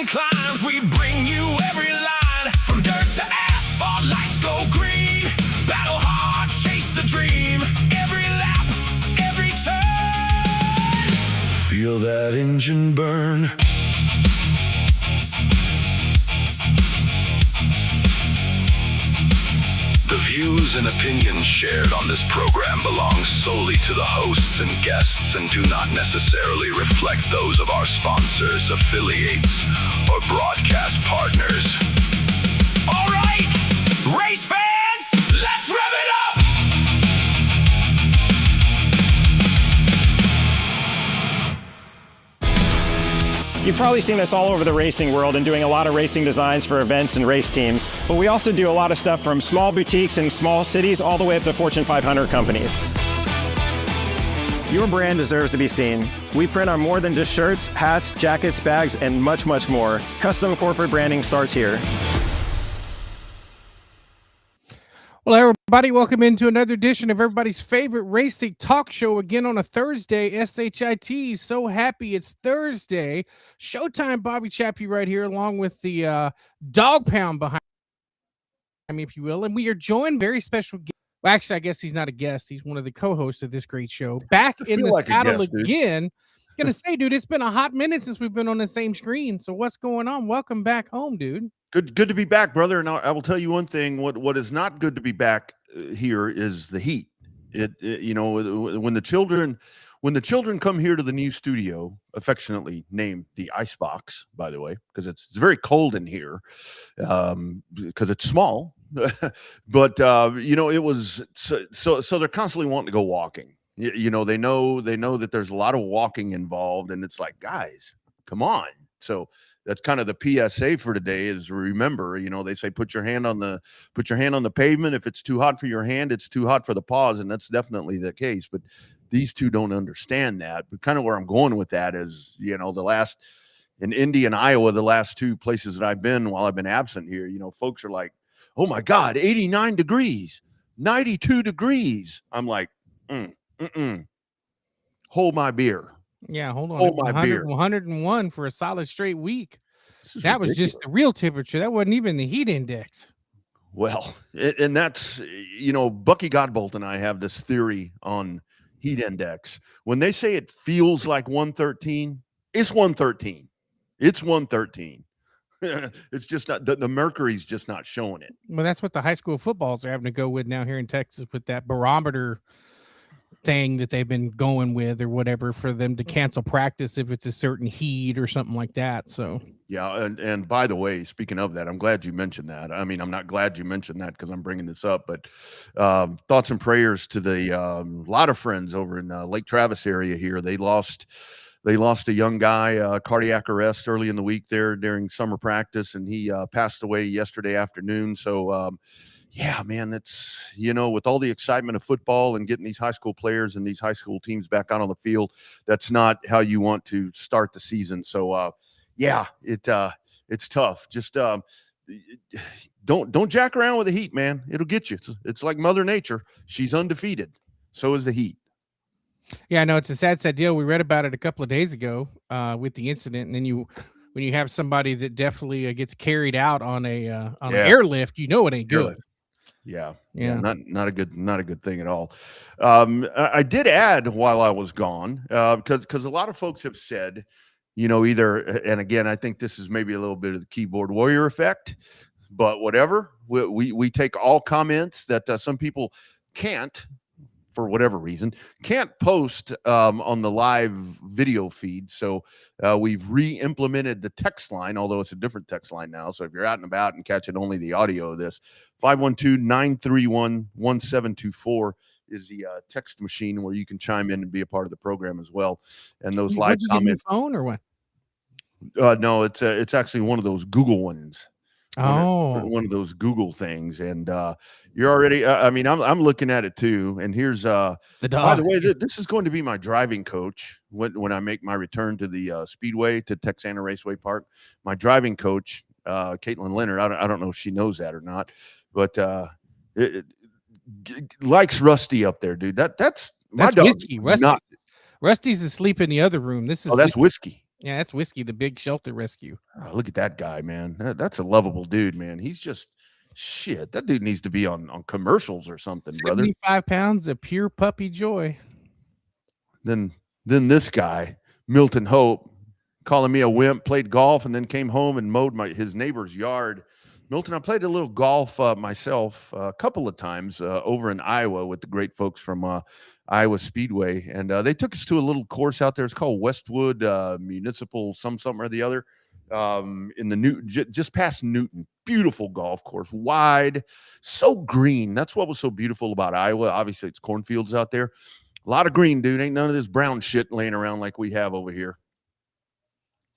and climbs, we bring you every line. From dirt to asphalt, lights go green. Battle hard, chase the dream. Every lap, every turn. Feel that engine burn. The views and opinions shared on this program belong solely to the hosts and guests and do not necessarily reflect those of our sponsors, affiliates, or broadcast partners. All right, race fans, let's rev it up! You've probably seen us all over the racing world and doing a lot of racing designs for events and race teams, but we also do a lot of stuff from small boutiques in small cities all the way up to Fortune 500 companies. Your brand deserves to be seen. We print on more than just shirts, hats, jackets, bags, and much, much more. Custom corporate branding starts here. Well, everybody, welcome into another edition of everybody's favorite racing talk show again on a Thursday. SHIT, so happy it's Thursday. Showtime Bobby Chappie right here, along with the dog pound behind me, if you will. And we are joined very special guest. Well, actually, I guess he's not a guest. He's one of the co-hosts of this great show. Back in the saddle again. Gonna say, dude, it's been a hot minute since we've been on the same screen. So what's going on? Welcome back home, dude. Good to be back, brother. And I will tell you one thing: what is not good to be back here is the heat. You know, when the children come here to the new studio, affectionately named the Icebox, by the way, because it's very cold in here, because it's small. But you know, it was so they're constantly wanting to go walking. You know, they know that there's a lot of walking involved, and it's like, guys, come on. So that's kind of the PSA for today is remember, you know, they say put your hand on the pavement. If it's too hot for your hand, it's too hot for the paws, and that's definitely the case. But these two don't understand that. But kind of where I'm going with that is, you know, in Indy and Iowa, the last two places that I've been while I've been absent here, you know, folks are like, oh my God, 89 degrees, 92 degrees. I'm like, hold my beer. Yeah, hold on. 101 for a solid straight week. That was just the real temperature. That wasn't even the heat index. Well, and that's, you know, Bucky Godbolt and I have this theory on heat index. When they say it feels like 113, it's 113. It's 113. It's just not, the mercury's just not showing it. Well, that's what the high school footballs are having to go with now here in Texas with that barometer thing that they've been going with or whatever for them to cancel practice if it's a certain heat or something like that. So yeah, and by the way, speaking of that, I'm glad you mentioned that. I mean, I'm not glad you mentioned that because I'm bringing this up, but thoughts and prayers to the lot of friends over in Lake Travis area here. They lost a young guy, cardiac arrest early in the week there during summer practice, and he passed away yesterday afternoon. So yeah, man, that's, you know, with all the excitement of football and getting these high school players and these high school teams back out on the field, that's not how you want to start the season. So, yeah, it's tough. Just don't jack around with the heat, man. It'll get you. It's like Mother Nature. She's undefeated. So is the heat. Yeah, I know it's a sad deal. We read about it a couple of days ago with the incident, and then when you have somebody that definitely gets carried out on an airlift, you know it ain't good. Yeah. Not a good thing at all. I did add while I was gone, because a lot of folks have said, you know, either, and again, I think this is maybe a little bit of the keyboard warrior effect, but whatever, we take all comments that some people can't, for whatever reason, can't post on the live video feed. So we've re-implemented the text line, although it's a different text line now. So if you're out and about and catching only the audio of this, 512-931-1724 is the text machine where you can chime in and be a part of the program as well. And those live comments. Phone or what? No, it's actually one of those Google ones. Oh, one of those Google things, and you're already. I mean, I'm looking at it too. And here's the dog. By the way, this is going to be my driving coach when I make my return to the Speedway to Texana Raceway Park. My driving coach, Caitlin Leonard. I don't know if she knows that or not, but likes Rusty up there, dude. That's my dog. Whiskey. Rusty's asleep in the other room. This is that's whiskey. Yeah, that's Whiskey, the big shelter rescue. Oh, look at that guy, man. That's a lovable dude, man. He's just shit. That dude needs to be on commercials or something, brother. 75 pounds of pure puppy joy. Then this guy, Milton Hope, calling me a wimp, played golf, and then came home and mowed his neighbor's yard. Milton, I played a little golf myself a couple of times over in Iowa with the great folks from Iowa Speedway, and they took us to a little course out there. It's called Westwood Municipal something or the other, in the just past Newton. Beautiful golf course, wide, so green. That's what was so beautiful about Iowa. Obviously, it's cornfields out there. A lot of green, dude. Ain't none of this brown shit laying around like we have over here.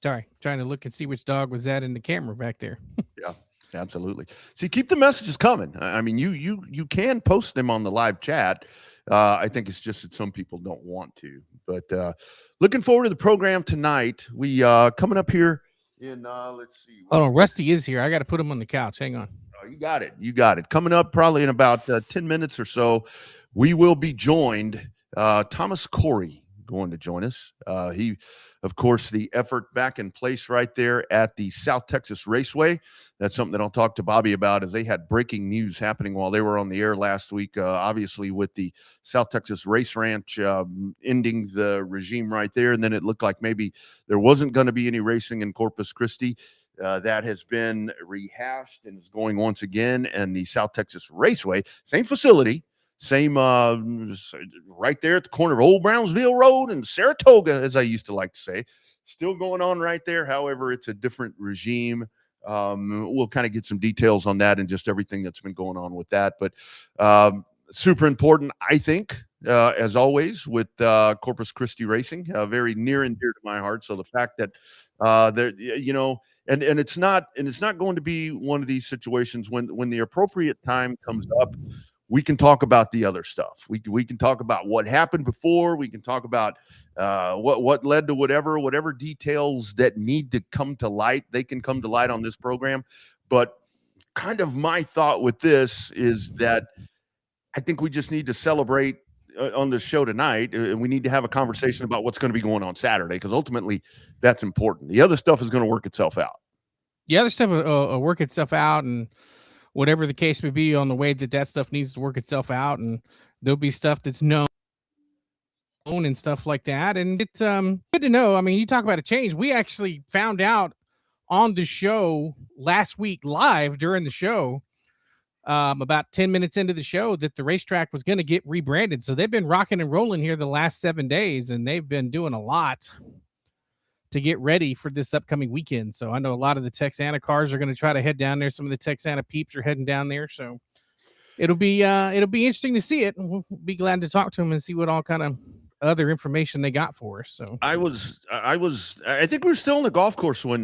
Sorry, trying to look and see which dog was that in the camera back there. Yeah, absolutely. See, keep the messages coming. I mean, you can post them on the live chat. I think it's just that some people don't want to. But looking forward to the program tonight. We coming up here in let's see. Oh, Rusty is here. I got to put him on the couch. Hang on. Oh, you got it. You got it. Coming up probably in about 10 minutes or so, we will be joined. Thomas Corey going to join us. He, of course, the effort back in place right there at the South Texas Raceway. That's something that I'll talk to Bobby about, as they had breaking news happening while they were on the air last week, obviously with the South Texas Race Ranch ending the regime right there. And then it looked like maybe there wasn't going to be any racing in Corpus Christi. That has been rehashed and is going once again. And the South Texas Raceway, same facility, same right there at the corner of Old Brownsville Road and Saratoga, as I used to like to say, still going on right there. However, it's a different regime. We'll kind of get some details on that and just everything that's been going on with that. But super important, I think, as always, with Corpus Christi Racing, very near and dear to my heart. So the fact that there, you know, and it's not going to be one of these situations when the appropriate time comes up. We can talk about the other stuff. We can talk about what happened before. We can talk about what led to whatever details that need to come to light. They can come to light on this program. But kind of my thought with this is that I think we just need to celebrate on the show tonight, and we need to have a conversation about what's going to be going on Saturday, because ultimately that's important. The other stuff is going to work itself out. The other stuff will work itself out, and whatever the case may be on the way that stuff needs to work itself out, and there'll be stuff that's known and stuff like that. And it's good to know. I mean, you talk about a change. We actually found out on the show last week live during the show, about 10 minutes into the show, that the racetrack was going to get rebranded. So they've been rocking and rolling here the last 7 days, and they've been doing a lot to get ready for this upcoming weekend. So I know a lot of the Texana cars are going to try to head down there. Some of the Texana peeps are heading down there. So it'll be interesting to see it. We'll be glad to talk to them and see what all kind of other information they got for us. So I think we were still on the golf course when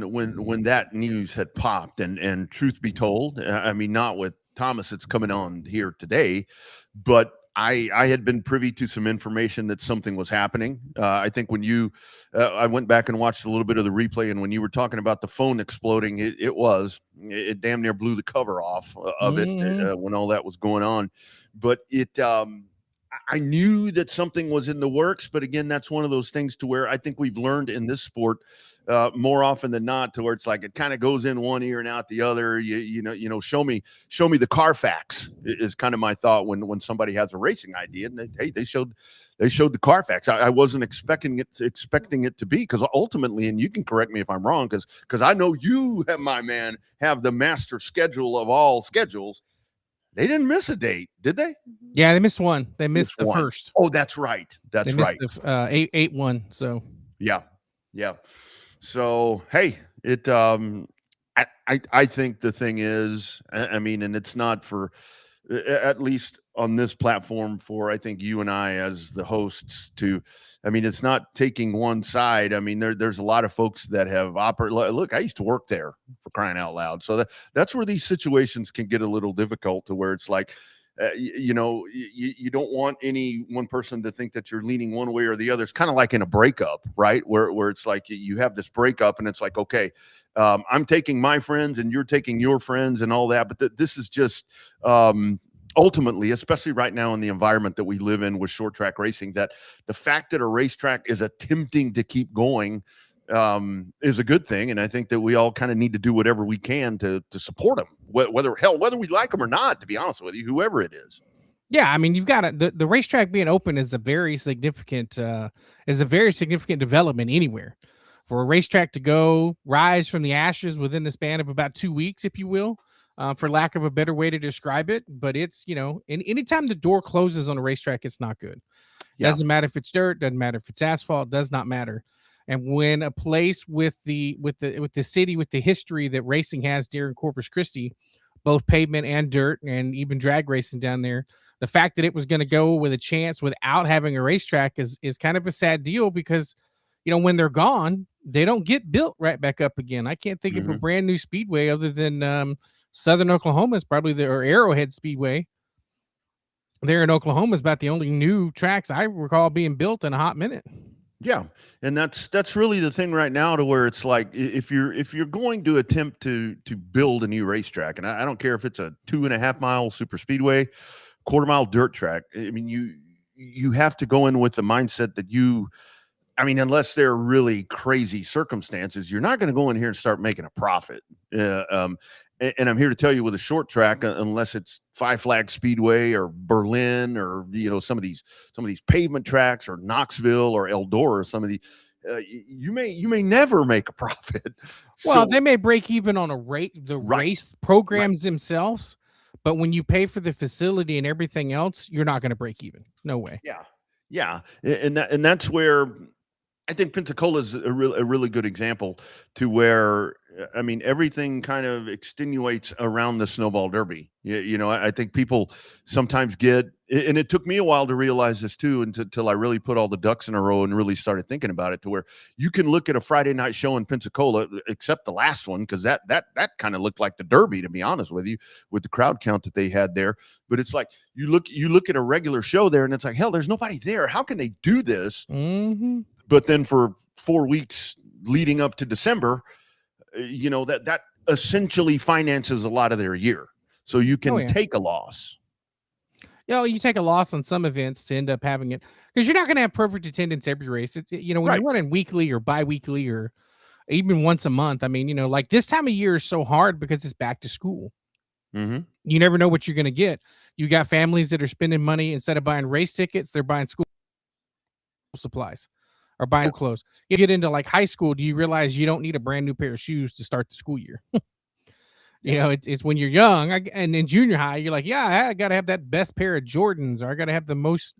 that news had popped, and truth be told, I mean, not with Thomas, it's coming on here today, but I had been privy to some information that something was happening. I think when I went back and watched a little bit of the replay, and when you were talking about the phone exploding, it damn near blew the cover off of it when all that was going on. But I knew that something was in the works, but again, that's one of those things to where I think we've learned in this sport more often than not, to where it's like it kind of goes in one ear and out the other. You know, show me the Carfax is kind of my thought when somebody has a racing idea, and they showed the Carfax. I wasn't expecting it to be, because ultimately, and you can correct me if I'm wrong, because I know you, my man, have the master schedule of all schedules. They didn't miss a date, did they? Yeah, they missed one. They missed the one. first. Oh, that's right. That's right. The 8-1. So yeah. So hey, it. I think the thing is, I mean, and it's not for, at least on this platform, for I think you and I as the hosts to. I mean, it's not taking one side. I mean, there's a lot of folks that have operated. Look, I used to work there, for crying out loud. So that's where these situations can get a little difficult, to where it's like, you don't want any one person to think that you're leaning one way or the other. It's kind of like in a breakup, right? Where it's like you have this breakup, and it's like, okay, I'm taking my friends and you're taking your friends and all that. But this is just, ultimately, especially right now in the environment that we live in with short track racing, that the fact that a racetrack is attempting to keep going, is a good thing, and I think that we all kind of need to do whatever we can to support them, whether we like them or not. To be honest with you, whoever it is. Yeah, I mean, you've got the racetrack being open is a very significant development anywhere. For a racetrack to go rise from the ashes within the span of about 2 weeks, if you will, for lack of a better way to describe it. But it's, anytime the door closes on a racetrack, it's not good. Yeah. Doesn't matter if it's dirt, doesn't matter if it's asphalt, does not matter. And when a place with the city, with the history that racing has here in Corpus Christi, both pavement and dirt, and even drag racing down there, the fact that it was going to go with a chance without having a racetrack is kind of a sad deal, because when they're gone, they don't get built right back up again. I can't think of a brand new speedway other than Southern Oklahoma is probably or Arrowhead Speedway there in Oklahoma is about the only new tracks I recall being built in a hot minute. Yeah, and that's really the thing right now, to where it's like, if you're going to attempt to build a new racetrack, and I don't care if it's a 2.5 mile super speedway, quarter-mile dirt track. I mean, you have to go in with the mindset that unless they're really crazy circumstances, you're not going to go in here and start making a profit. And I'm here to tell you, with a short track, unless it's Five Flag Speedway or Berlin or some of these pavement tracks, or Knoxville or Eldora, or some of the you may never make a profit. Well, they may break even on race programs themselves, but when you pay for the facility and everything else, you're not going to break even. No way. Yeah, and that's where I think Pensacola is a really good example, to where, everything kind of extenuates around the snowball derby. I think people sometimes get, and it took me a while to realize this too, until I really put all the ducks in a row and really started thinking about it, to where you can look at a Friday night show in Pensacola, except the last one, because that kind of looked like the Derby, to be honest with you, with the crowd count that they had there. But it's like, you look at a regular show there, and it's like, hell, there's nobody there. How can they do this? Mm-hmm. But then for 4 weeks leading up to December, that essentially finances a lot of their year. So you can take a loss. You take a loss on some events to end up having it, because you're not going to have perfect attendance every race. It's, when you're running weekly or bi-weekly or even once a month. Like this time of year is so hard because it's back to school. Mm-hmm. You never know what you're going to get. You got families that are spending money, instead of buying race tickets, they're buying school supplies or buying clothes. You get into like high school, do you realize you don't need a brand new pair of shoes to start the school year? It's when you're young, and in junior high, you're like, I got to have that best pair of Jordans, or I got to have the most,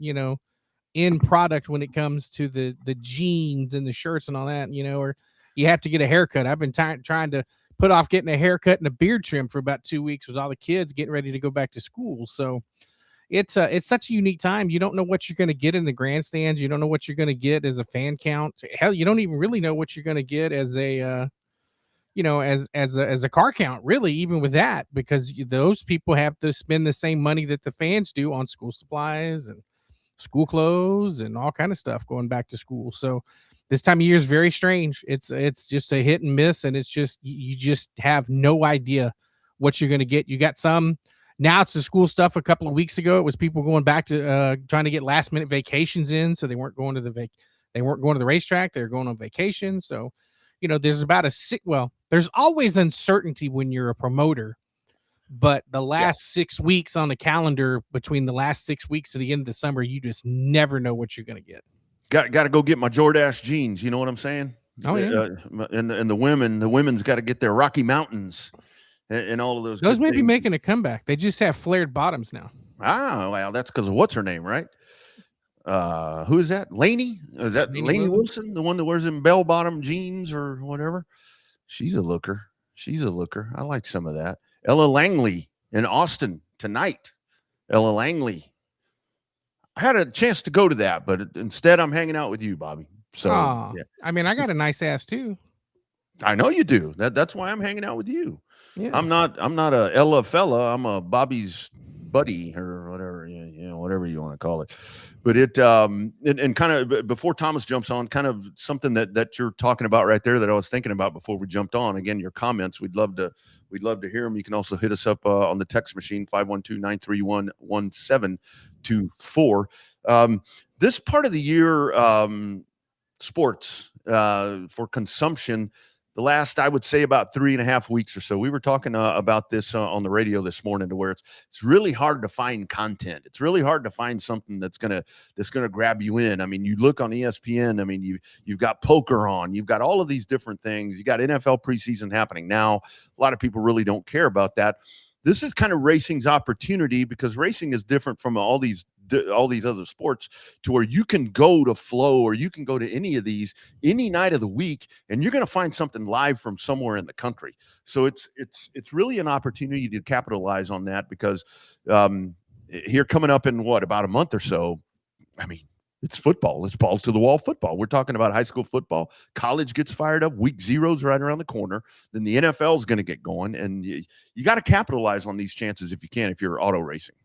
end product when it comes to the jeans and the shirts and all that, or you have to get a haircut. I've been trying to put off getting a haircut and a beard trim for about 2 weeks with all the kids getting ready to go back to school. So it's such a unique time. You don't know what you're going to get in the grandstands. You don't know what you're going to get as a fan count. Hell, you don't even really know what you're going to get as a, as a car count, really, even with that, because those people have to spend the same money that the fans do on school supplies and school clothes and all kind of stuff going back to school. So this time of year is very strange. It's just a hit and miss, and it's just, you just have no idea what you're going to get. You got some. Now it's the school stuff. A couple of weeks ago, it was people going back to trying to get last minute vacations in, so they weren't going to the racetrack. They were going on vacation. So, there's about there's always uncertainty when you're a promoter, but the last 6 weeks on the calendar, between the last 6 weeks to the end of the summer, you just never know what you're going to get. Got to go get my Jordache jeans. You know what I'm saying? Oh yeah. And the women's got to get their Rocky Mountains. And all of those. Those may be making a comeback. They just have flared bottoms now. Ah, well, that's because of what's her name, right? Who is that? Lainey? Is that Lainey Wilson, the one that wears them bell bottom jeans or whatever? She's a looker. I like some of that. Ella Langley in Austin tonight. Ella Langley. I had a chance to go to that, but instead I'm hanging out with you, Bobby. So yeah. I got a nice ass too. I know you do. That's why I'm hanging out with you. Yeah. I'm not a Ella fella. I'm a Bobby's buddy or whatever, whatever you want to call it. But it and kind of before Thomas jumps on, kind of something that you're talking about right there that I was thinking about before we jumped on. Again, your comments, we'd love to hear them. You can also hit us up on the text machine 512-931-1724. This part of the year, sports for consumption the last, I would say, about 3.5 weeks or so. We were talking about this on the radio this morning, to where it's really hard to find content. It's really hard to find something that's gonna grab you in. I mean, you look on ESPN. I mean, you've got poker on. You've got all of these different things. You got NFL preseason happening now. A lot of people really don't care about that. This is kind of racing's opportunity, because racing is different from all these other sports, to where you can go to Flow, or you can go to any of these any night of the week, and you're going to find something live from somewhere in the country. So it's really an opportunity to capitalize on that, because here coming up in about a month or so, I mean, it's football. It's balls to the wall football. We're talking about high school football. College gets fired up. Week 0's right around the corner. Then the NFL is going to get going, and you got to capitalize on these chances if you can, if you're auto racing.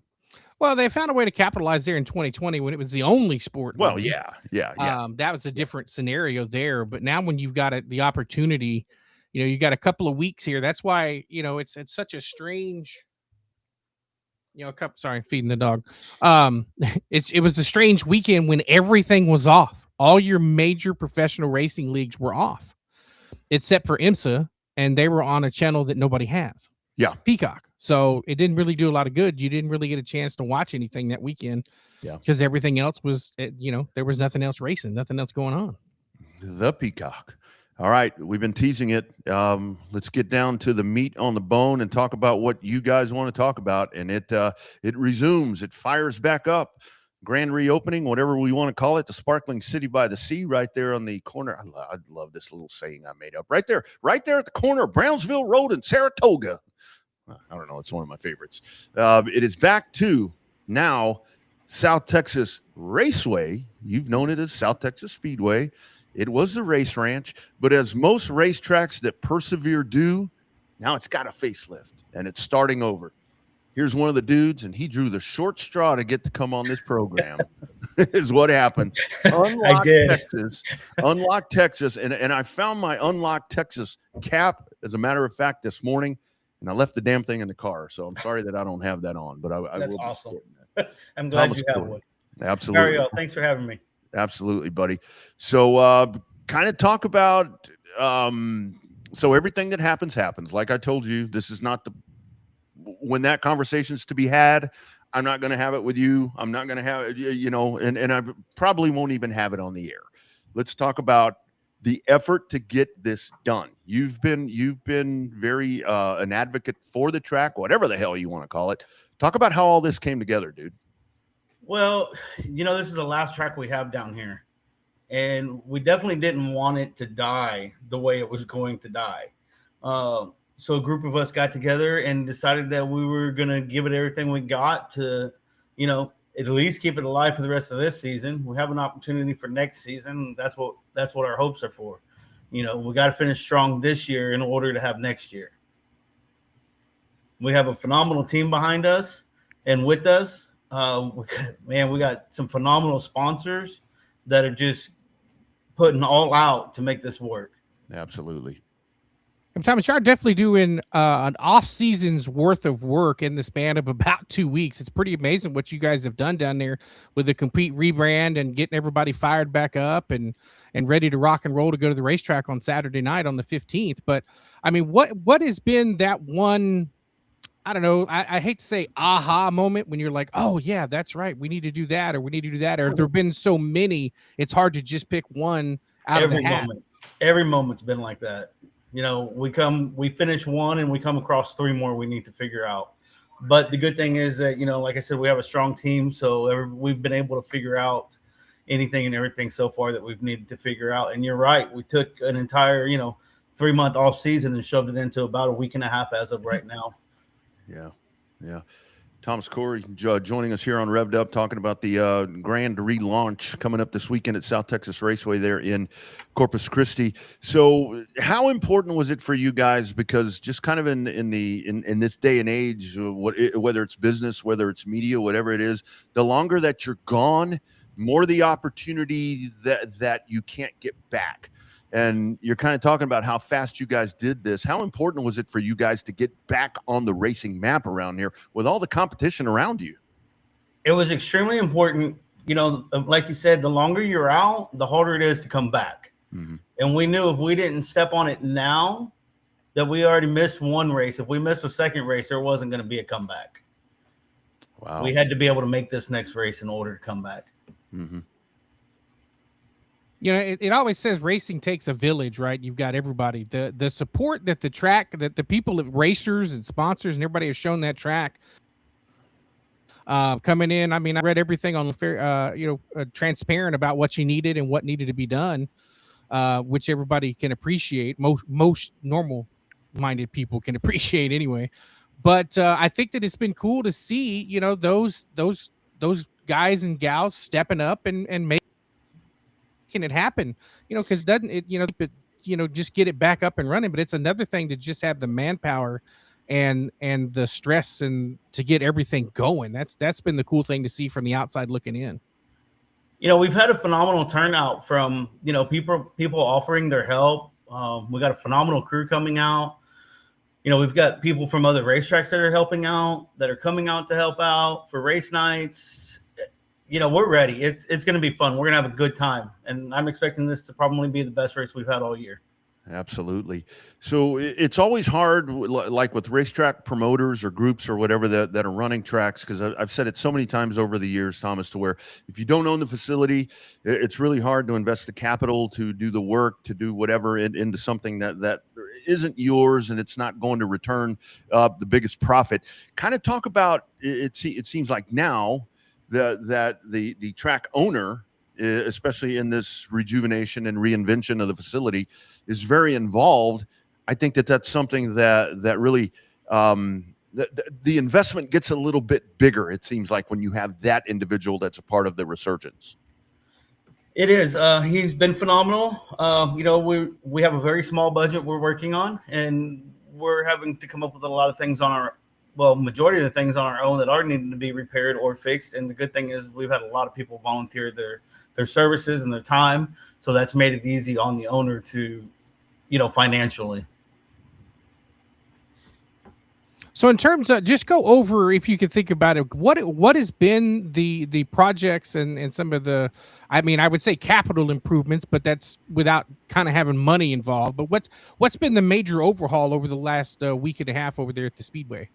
Well, they found a way to capitalize there in 2020 when it was the only sport. Well, yeah. That was a different scenario there. But now when you've got the opportunity, you got a couple of weeks here. That's why, it's such a strange, sorry, feeding the dog. It was a strange weekend when everything was off. All your major professional racing leagues were off, except for IMSA, and they were on a channel that nobody has. Yeah. Peacock. So it didn't really do a lot of good. You didn't really get a chance to watch anything that weekend. Yeah. Because everything else was, there was nothing else racing, nothing else going on. The Peacock. All right. We've been teasing it. Let's get down to the meat on the bone and talk about what you guys want to talk about. And it resumes. It fires back up. Grand reopening, whatever we want to call it, the sparkling city by the sea, right there on the corner. I love this little saying I made up. Right there at the corner of Brownsville Road and Saratoga. I don't know. It's one of my favorites. It is back to now South Texas Raceway. You've known it as South Texas Speedway. It was the race ranch, but as most racetracks that persevere do, now it's got a facelift and it's starting over. Here's one of the dudes, and he drew the short straw to get to come on this program. Is what happened. Unlock Texas, and I found my Unlock Texas cap, as a matter of fact, this morning. And I left the damn thing in the car, so I'm sorry that I don't have that on. But I will. Awesome. I'm glad Thomas you have Corey. one. Absolutely. Mario, thanks for having me. Absolutely, buddy. So, kind of talk about. So everything that happens. Like I told you, this is not when that conversation's to be had. I'm not going to have it with you. I'm not going to have it, and I probably won't even have it on the air. Let's talk about the effort to get this done. You've been very an advocate for the track, whatever the hell you want to call it. Talk about how all this came together, dude. Well, this is the last track we have down here, and we definitely didn't want it to die the way it was going to die. So a group of us got together and decided that we were going to give it everything we got to, at least keep it alive for the rest of this season. We have an opportunity for next season. That's what our hopes are for. We got to finish strong this year in order to have next year. We have a phenomenal team behind us and with us. We got some phenomenal sponsors that are just putting all out to make this work. Absolutely. And Thomas, you're definitely doing an off season's worth of work in the span of about 2 weeks. It's pretty amazing what you guys have done down there with the complete rebrand and getting everybody fired back up and ready to rock and roll to go to the racetrack on Saturday night on the 15th. But I mean, what has been that one, I don't know, I hate to say aha moment when you're like, oh yeah, that's right, we need to do that, or we need to do that, or there have been so many, it's hard to just pick one out of the hat. Every moment's been like that. We finish one and we come across 3 more we need to figure out. But the good thing is that, like I said, we have a strong team. So we've been able to figure out anything and everything so far that we've needed to figure out. And you're right. We took an entire, 3-month off season and shoved it into about a week and a half as of right now. Yeah. Yeah. Thomas Corey joining us here on Revved Up, talking about the grand relaunch coming up this weekend at South Texas Raceway there in Corpus Christi. So how important was it for you guys? Because just kind of in this day and age, whether it's business, whether it's media, whatever it is, the longer that you're gone, more the opportunity that you can't get back. And you're kind of talking about how fast you guys did this. How important was it for you guys to get back on the racing map around here with all the competition around you? It was extremely important. Like you said, the longer you're out, the harder it is to come back. And we knew if we didn't step on it now, that we already missed one race. If we missed a second race, there wasn't going to be a comeback. Wow. We had to be able to make this next race in order to come back. You know, it always says racing takes a village, right? You've got everybody. The support that the track, that the people, racers and sponsors and everybody has shown that track coming in. I mean, I read everything on transparent about what you needed and what needed to be done, which everybody can appreciate. Most normal-minded people can appreciate anyway. But I think that it's been cool to see, you know, those guys and gals stepping up and making it happen, you know, because doesn't it, just get it back up and running. But it's another thing to just have the manpower and the stress and to get everything going. That's been the cool thing to see from the outside looking in. You know, we've had a phenomenal turnout from, you know, people offering their help. We got a phenomenal crew coming out. You know, we've got people from other racetracks that are helping out, that are coming out to help out for race nights. You know, we're ready. It's going to be fun. We're going to have a good time. And I'm expecting this to probably be the best race we've had all year. Absolutely. So it's always hard, like with racetrack promoters or groups or whatever that are running tracks, because I've said it so many times over the years, Thomas, to where if you don't own the facility, it's really hard to invest the capital to do the work, to do whatever into something that isn't yours and it's not going to return the biggest profit. Kind of talk about it seems like now that the track owner, especially in this rejuvenation and reinvention of the facility, is very involved. I think that's something that really the investment gets a little bit bigger, it seems like, when you have that individual that's a part of the resurgence. It is. He's been phenomenal. You know, we have a very small budget we're working on, and we're having to come up with a lot of things majority of the things on our own that are needing to be repaired or fixed. And the good thing is we've had a lot of people volunteer their services and their time. So that's made it easy on the owner to, you know, financially. So in terms of, just go over, if you could think about it, what has been the projects and some of the, I mean, I would say capital improvements, but that's without kind of having money involved. But what's been the major overhaul over the last week and a half over there at the Speedway?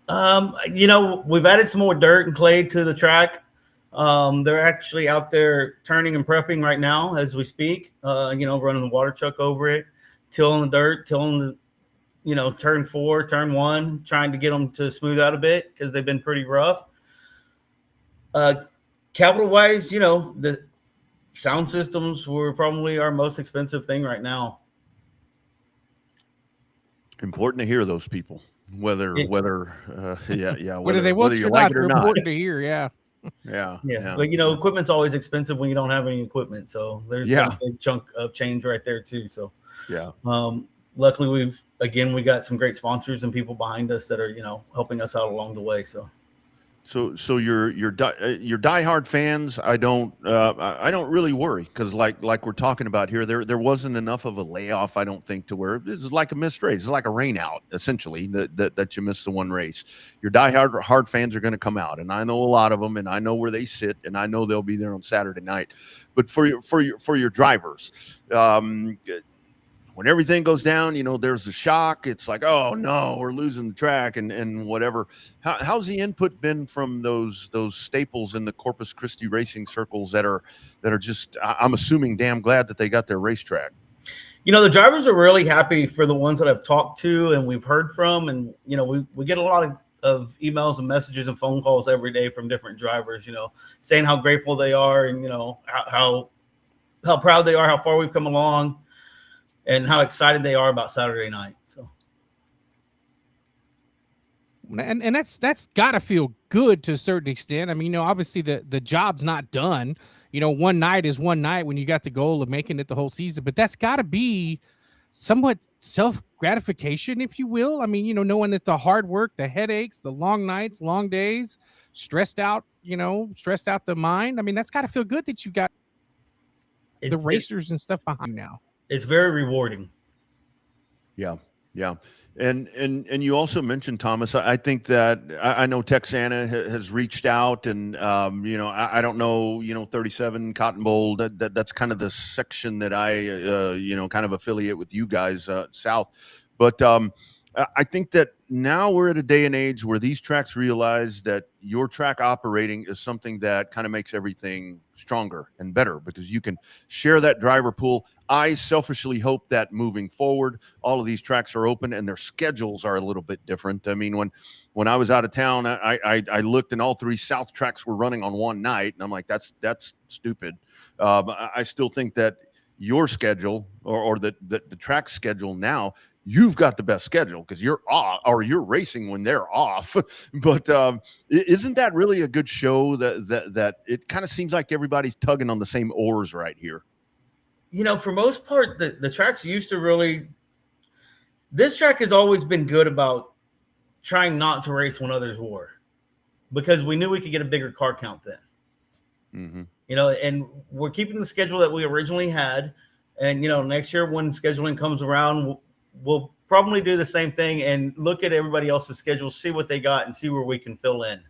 You know, we've added some more dirt and clay to the track. They're actually out there turning and prepping right now as we speak, you know, running the water truck over it, tilling the dirt, tilling the, you know, turn 4, turn 1, trying to get them to smooth out a bit because they've been pretty rough. Capital wise, you know, the sound systems were probably our most expensive thing right now. Important to hear those people, whether they want to or not, they're important to hear. Yeah. But you know, equipment's always expensive when you don't have any equipment, so there's a big chunk of change right there too. So luckily we got some great sponsors and people behind us that are, you know, helping us out along the way. So your diehard fans, I don't really worry, because like we're talking about here, there wasn't enough of a layoff, I don't think, to where it's like a missed race. It's like a rain out, essentially, that you missed the one race. Your diehard fans are going to come out, and I know a lot of them, and I know where they sit, and I know they'll be there on Saturday night. But for your drivers, when everything goes down, you know, there's a shock. It's like, oh no, we're losing the track and whatever. How's the input been from those staples in the Corpus Christi racing circles that are just, I'm assuming, damn glad that they got their racetrack? You know, the drivers are really happy for the ones that I've talked to and we've heard from. And, you know, we get a lot of emails and messages and phone calls every day from different drivers, you know, saying how grateful they are and, you know, how proud they are, how far we've come along, and how excited they are about Saturday night. So, and that's got to feel good to a certain extent. I mean, you know, obviously the job's not done. You know, one night is one night when you got the goal of making it the whole season, but that's got to be somewhat self-gratification, if you will. I mean, you know, knowing that the hard work, the headaches, the long nights, long days, stressed out the mind. I mean, that's got to feel good that you got the racers and stuff behind now. It's very rewarding. Yeah. Yeah. And you also mentioned, Thomas, I think that I know Texana has reached out, and I don't know, 37 Cotton Bowl, that's kind of the section that I kind of affiliate with you guys south. But I think that now we're at a day and age where these tracks realize that your track operating is something that kind of makes everything stronger and better, because you can share that driver pool. I selfishly hope that moving forward, all of these tracks are open and their schedules are a little bit different. I mean, when I was out of town, I looked and all three South tracks were running on one night, and I'm like, that's stupid. I still think that your schedule, or the track schedule now, you've got the best schedule because you're off, or you're racing when they're off. But isn't that really a good show that it kind of seems like everybody's tugging on the same oars right here? For most part, the tracks used to really. This track has always been good about trying not to race when others were, because we knew we could get a bigger car count then. Mm-hmm. And we're keeping the schedule that we originally had. And, next year when scheduling comes around, we'll probably do the same thing and look at everybody else's schedule, see what they got, and see where we can fill in.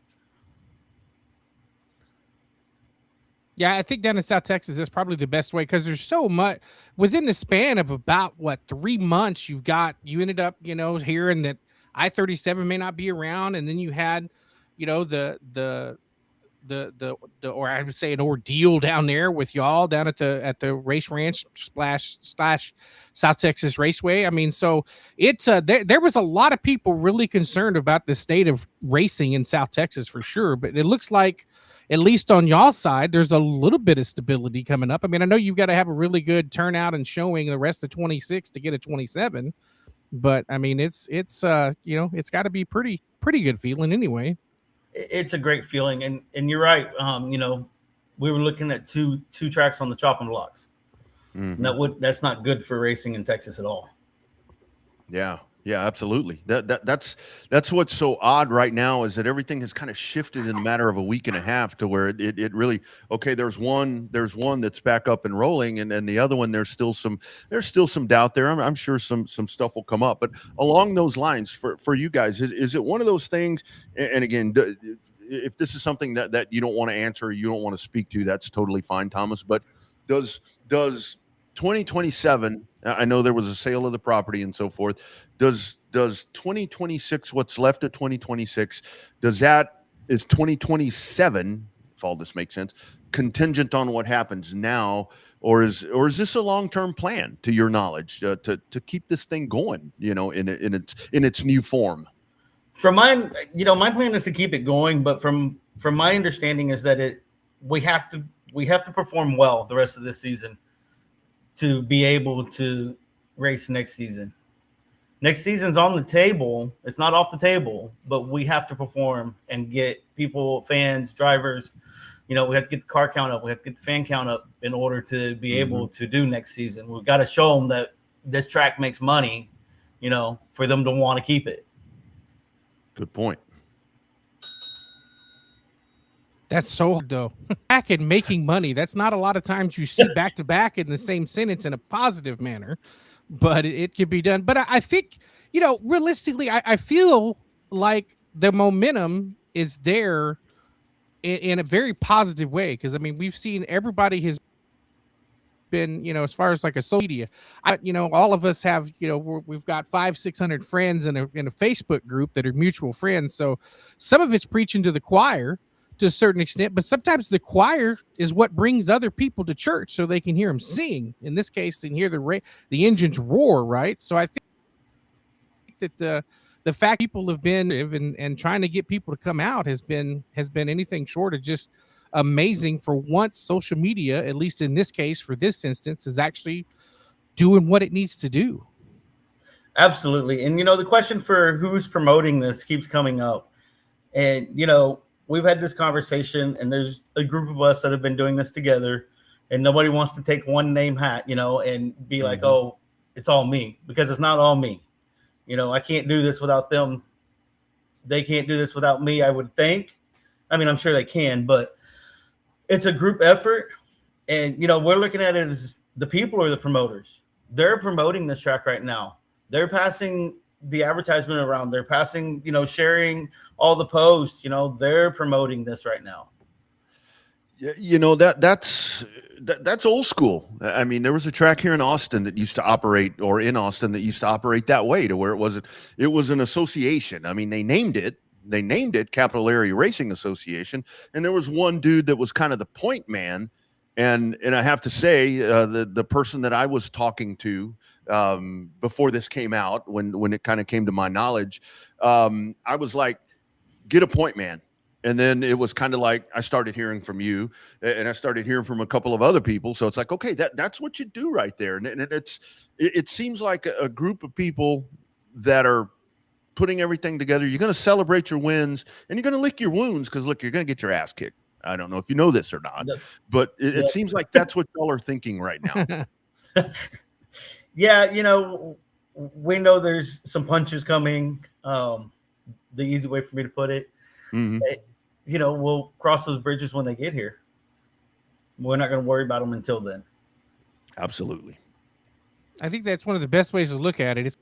Yeah, I think down in South Texas, that's probably the best way, because there's so much within the span of about 3 months. You ended up, hearing that I-37 may not be around, and then you had, the or I would say an ordeal down there with y'all down at the race ranch slash South Texas Raceway. I mean, so it's there was a lot of people really concerned about the state of racing in South Texas for sure, but it looks like, at least on y'all's side, there's a little bit of stability coming up. I mean, I know you've got to have a really good turnout and showing the rest of 26 to get a 27, but I mean, it's it's got to be pretty good feeling anyway. It's a great feeling, and you're right. We were looking at two tracks on the chopping blocks. Mm-hmm. That's not good for racing in Texas at all. Yeah, absolutely. That's what's so odd right now, is that everything has kind of shifted in a matter of a week and a half to where it really, okay, there's one that's back up and rolling, and then the other one, there's still some doubt there. I'm sure some stuff will come up, but along those lines, for you guys, is it one of those things? And again, if this is something that you don't want to answer, or you don't want to speak to, that's totally fine, Thomas. But does 2027, I know there was a sale of the property and so forth, does 2026, what's left of 2026, is 2027, if all this makes sense, contingent on what happens now, or is this a long-term plan, to your knowledge, to keep this thing going, in its new form? From mine, my plan is to keep it going, but from my understanding is that we have to perform well the rest of this season to be able to race next season. Next season's on the table. It's not off the table, but we have to perform and get people, fans, drivers, we have to get the car count up. We have to get the fan count up in order to be able to do next season. We've got to show them that this track makes money, for them to want to keep it. Good point. That's so hard, though. Back and making money. That's not a lot of times you see back to back in the same sentence in a positive manner, but it could be done. But I think, realistically, I feel like the momentum is there in a very positive way. Because, I mean, we've seen everybody has been, as far as like a social media, all of us have, we've got 500-600 friends in a Facebook group that are mutual friends. So some of it's preaching to the choir to a certain extent, but sometimes the choir is what brings other people to church so they can hear them sing. In this case, they can hear the engines roar, right? So I think that the fact people have been and trying to get people to come out has been anything short of just amazing. For once, social media, at least in this case, for this instance, is actually doing what it needs to do. Absolutely. And, the question for who's promoting this keeps coming up. And, we've had this conversation, and there's a group of us that have been doing this together, and nobody wants to take one name hat, and be like, oh, it's all me, because it's not all me. I can't do this without them. They can't do this without me, I would think. I mean, I'm sure they can, but it's a group effort. And, we're looking at it as the people are the promoters. They're promoting this track right now. they're passing the advertisement around. They're passing, sharing all the posts. They're promoting this right now. That's old school. I mean, there was a track here in Austin that used to operate, or in Austin that used to operate that way, to where it was an association. I mean, they named it Capital Area Racing Association, and there was one dude that was kind of the point man. And I have to say, the person that I was talking to before this came out, when it kind of came to my knowledge, I was like, get a point man. And then it was kind of like I started hearing from you, and I started hearing from a couple of other people. So it's like, okay, that's what you do right there. And it seems like a group of people that are putting everything together. You're going to celebrate your wins, and you're going to lick your wounds, because look, you're going to get your ass kicked. I don't know if you know this or not, but it seems like that's what y'all are thinking right now. Yeah, we know there's some punches coming. The easy way for me to put it. Mm-hmm. We'll cross those bridges when they get here. We're not going to worry about them until then. Absolutely. I think that's one of the best ways to look at it. It's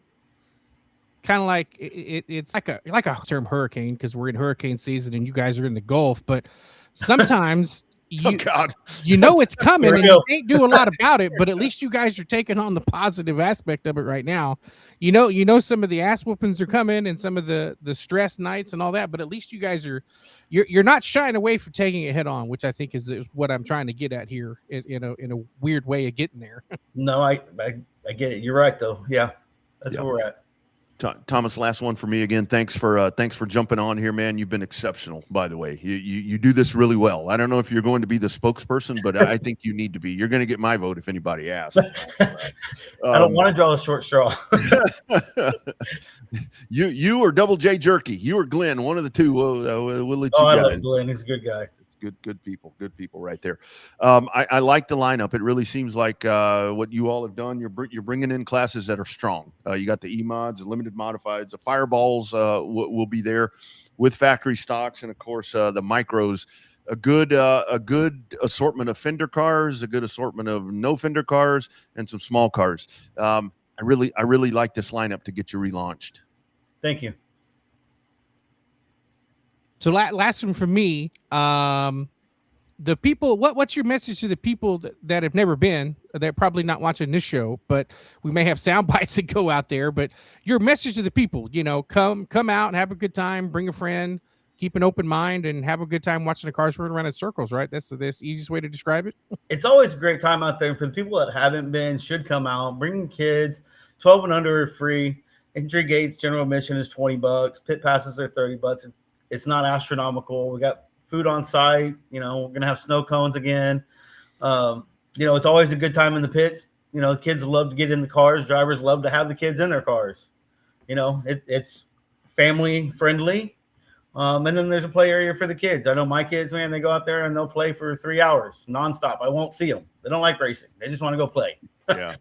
kind of like it's like a term hurricane, because we're in hurricane season and you guys are in the Gulf, but sometimes it's coming and you can't do a lot about it, but at least you guys are taking on the positive aspect of it right now. Some of the ass whoopings are coming and some of the stress nights and all that, but at least you guys you're not shying away from taking it head on, which I think is what I'm trying to get at here in a weird way of getting there. No, I get it. You're right though. Yeah. That's where we're at. Thomas, last one for me again. Thanks for jumping on here, man. You've been exceptional, by the way. You do this really well. I don't know if you're going to be the spokesperson, but I think you need to be. You're going to get my vote if anybody asks. I don't want to draw a short straw. You or Double J Jerky, you or Glenn, one of the two. We'll let you guys. I love Glenn. He's a good guy. Good people right there. I like the lineup. It really seems like what you all have done. You're bringing in classes that are strong. You got the E-mods, the limited modifieds, the fireballs will be there with factory stocks, and of course the micros. A good assortment of fender cars, a good assortment of no fender cars, and some small cars. I really like this lineup to get you relaunched. Thank you. So last one for me, the people, what's your message to the people that have never been, they're probably not watching this show, but we may have sound bites that go out there, but your message to the people, come out and have a good time, bring a friend, keep an open mind, and have a good time watching the cars run around in circles, right? That's the easiest way to describe it. It's always a great time out there. For the people that haven't been, should come out, bring kids. 12 and under are free. Entry gates, general admission is $20. Pit passes are $30. It's not astronomical. We got food on site. We're going to have snow cones again. It's always a good time in the pits. Kids love to get in the cars. Drivers love to have the kids in their cars. It's family friendly. And then there's a play area for the kids. I know my kids, man, they go out there and they'll play for 3 hours nonstop. I won't see them. They don't like racing. They just want to go play. Yeah.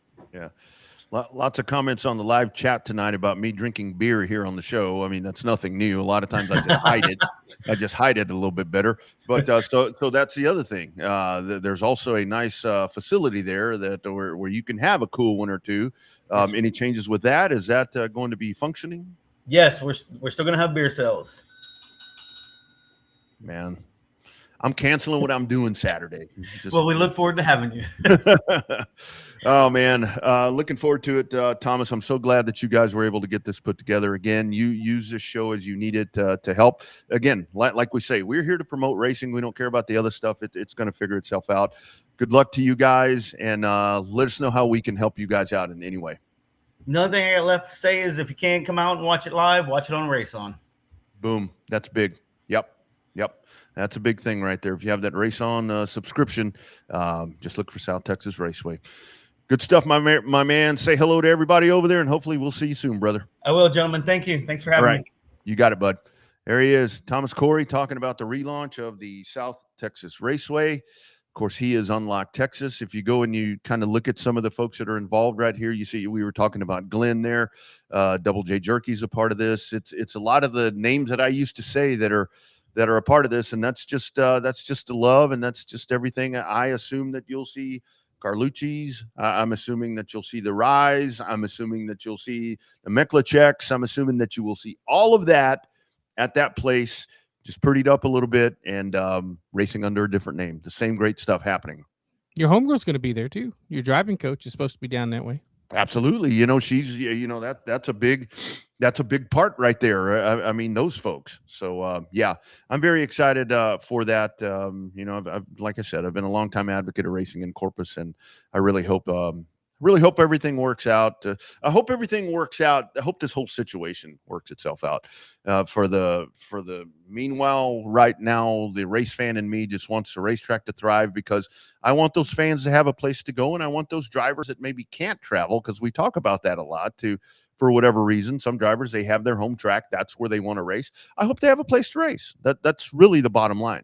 Lots of comments on the live chat tonight about me drinking beer here on the show. I mean, that's nothing new. A lot of times I just hide it. I just hide it a little bit better. But so that's the other thing. There's also a nice facility there where you can have a cool one or two. Any changes with that? Is that going to be functioning? Yes, we're still going to have beer sales. Man, I'm canceling what I'm doing Saturday. Well, we look forward to having you. Oh, man. Looking forward to it. Thomas, I'm so glad that you guys were able to get this put together. Again, you use this show as you need it to help. Again, like we say, we're here to promote racing. We don't care about the other stuff. It's going to figure itself out. Good luck to you guys, and let us know how we can help you guys out in any way. Another thing I got left to say is if you can't come out and watch it live, watch it on Race On. Boom. That's big. Yep. That's a big thing right there. If you have that Race On subscription, just look for South Texas Raceway. Good stuff, my man. Say hello to everybody over there, and hopefully we'll see you soon, brother. I will, gentlemen. Thank you. Thanks for having me. You got it, bud. There he is, Thomas Corey, talking about the relaunch of the South Texas Raceway. Of course, he is Unlock Texas. If you go and you kind of look at some of the folks that are involved right here, you see we were talking about Glenn there. Double J Jerky's a part of this. It's a lot of the names that I used to say that are a part of this, and that's just the love, and that's just everything I assume that you'll see Carlucci's. I'm assuming that you'll see the Rise. I'm assuming that you'll see the Meklacheks. I'm assuming that you will see all of that at that place, just prettied up a little bit and racing under a different name. The same great stuff happening. Your homegirl's going to be there too. Your driving coach is supposed to be down that way. Absolutely. She's, that's a big part right there. I mean, those folks. So, yeah, I'm very excited for that. I've, like I said, I've been a long time advocate of racing in Corpus, and I really hope everything works out. I hope everything works out. I hope this whole situation works itself out. For the meanwhile, right now, the race fan in me just wants the racetrack to thrive, because I want those fans to have a place to go, and I want those drivers that maybe can't travel, because we talk about that a lot, for whatever reason. Some drivers, they have their home track. That's where they want to race. I hope they have a place to race. That's really the bottom line.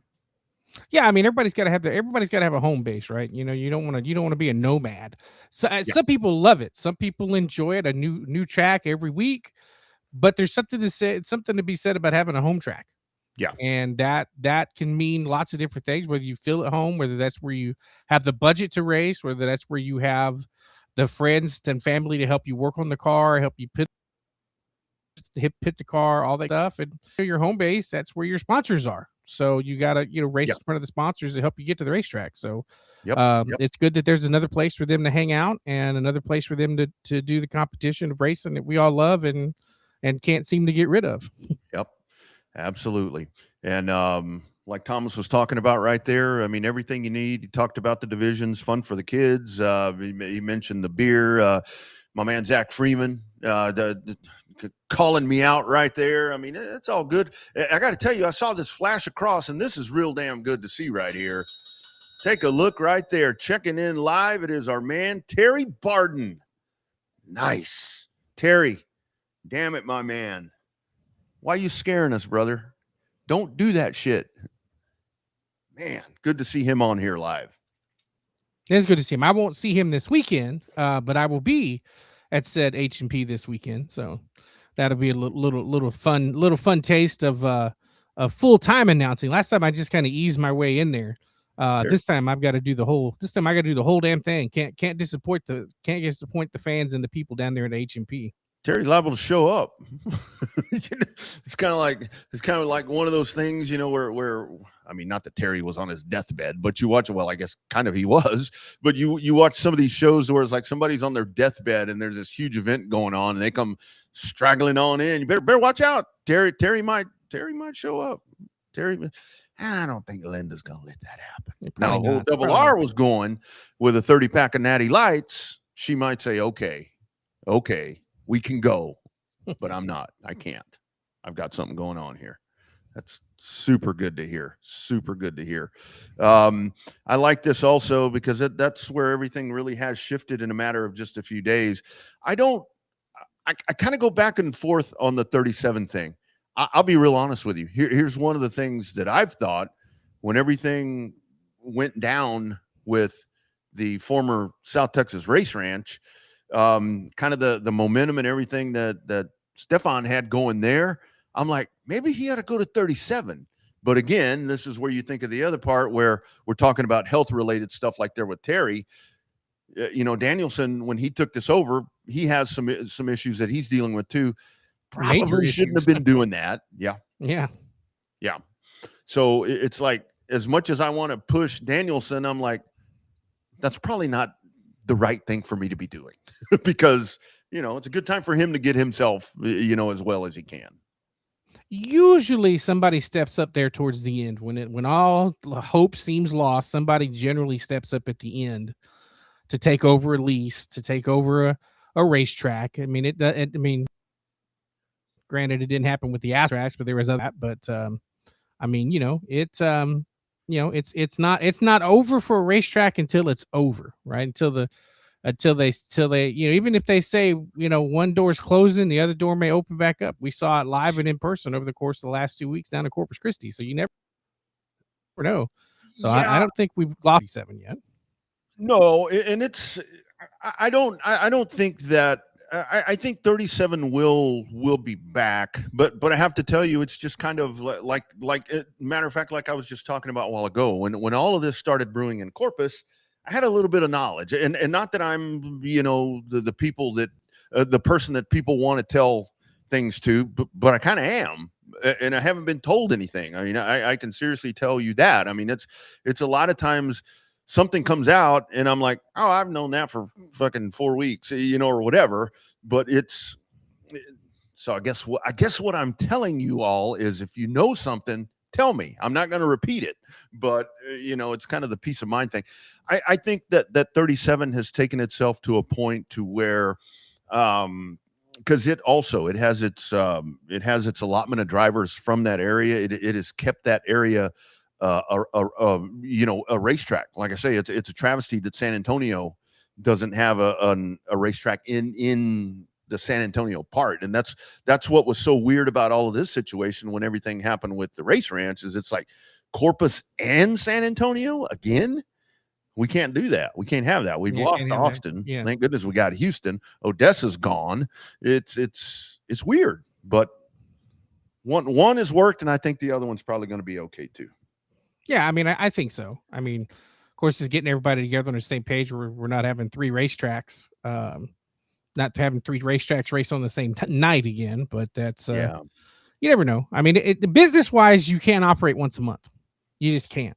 Yeah, I mean, everybody's got to have a home base, right? You don't want to be a nomad. So some people love it. Some people enjoy it. A new track every week, but there's something to be said about having a home track. Yeah, and that can mean lots of different things. Whether you feel at home, whether that's where you have the budget to race, whether that's where you have the friends and family to help you work on the car, help you pit the car, all that stuff. And your home base, that's where your sponsors are. So you got to, race in front of the sponsors to help you get to the racetrack. So it's good that there's another place for them to hang out and another place for them to do the competition of racing that we all love and can't seem to get rid of. Yep, absolutely. And like Thomas was talking about right there, I mean, everything you need. He talked about the divisions, fun for the kids. He mentioned the beer. My man, Zach Freeman, calling me out right there. I mean, it's all good. I got to tell you, I saw this flash across, and this is real damn good to see right here. Take a look right there. Checking in live. It is our man, Terry Barden. Nice. Terry, damn it, my man. Why you scaring us, brother? Don't do that shit. Man, good to see him on here live. It's good to see him. I won't see him this weekend, but I will be at said H&P this weekend. So that'll be a little fun taste of full-time announcing. Last time I just kind of eased my way in there. This time I've got to do the whole damn thing. Can't disappoint the fans and the people down there at H&P. Terry's liable to show up. It's kind of like one of those things, where I mean, not that Terry was on his deathbed, but you watch, well, I guess kind of he was, but you watch some of these shows where it's like somebody's on their deathbed and there's this huge event going on and they come straggling on in. You better watch out. Terry might show up. I don't think Linda's going to let that happen. Now, old Double R was going with a 30-pack of Natty Lights. She might say, okay, we can go, but I'm not. I can't. I've got something going on here. That's super good to hear. I like this also because that's where everything really has shifted in a matter of just a few days. I kind of go back and forth on the 37 thing. I'll be real honest with you. Here's one of the things that I've thought when everything went down with the former South Texas Race Ranch, kind of the momentum and everything that Stefan had going there. I'm like, maybe he had to go to 37. But again, this is where you think of the other part where we're talking about health related stuff like there with Terry. Danielson, when he took this over, he has some issues that he's dealing with too. Probably shouldn't have been doing that. Yeah. So it's like, as much as I want to push Danielson, I'm like, that's probably not the right thing for me to be doing because, it's a good time for him to get himself, as well as he can. Usually somebody steps up there towards the end when all hope seems lost. Somebody generally steps up at the end to take over a lease, to take over a racetrack. I mean, granted, it didn't happen with the Astrax, but there was other. But it's not over for a racetrack until it's over, right? Until they, even if they say, one door's closing, the other door may open back up. We saw it live and in person over the course of the last 2 weeks down in Corpus Christi. So you never know. So yeah. I don't think we've lost 7 yet. No. And I don't think that, I think 37 will be back, but I have to tell you, it's just kind of like matter of fact, like I was just talking about a while ago, when all of this started brewing in Corpus, I had a little bit of knowledge, and not that I'm, the people that the person that people want to tell things to, but I kind of am, and I haven't been told anything. I mean, I can seriously tell you that. I mean, it's a lot of times something comes out, and I'm like, oh, I've known that for fucking 4 weeks, or whatever. But it's so I guess what I'm telling you all is, if you know something, tell me. I'm not going to repeat it, but it's kind of the peace of mind thing. I think that 37 has taken itself to a point to where, because it has its allotment of drivers from that area. It has kept that area a racetrack. Like I say, it's a travesty that San Antonio doesn't have a racetrack in the San Antonio part. And that's what was so weird about all of this situation when everything happened with the race ranch. Is it's like Corpus and San Antonio again. We can't do that. We can't have that. We've lost Austin. Yeah. Thank goodness we got Houston. Odessa's gone. It's weird, but one has worked, and I think the other one's probably going to be okay too. Yeah, I mean, I think so. I mean, of course, it's getting everybody together on the same page. We're not having three racetracks, not having three racetracks race on the same night again. But that's you never know. I mean, business wise, you can't operate once a month. You just can't.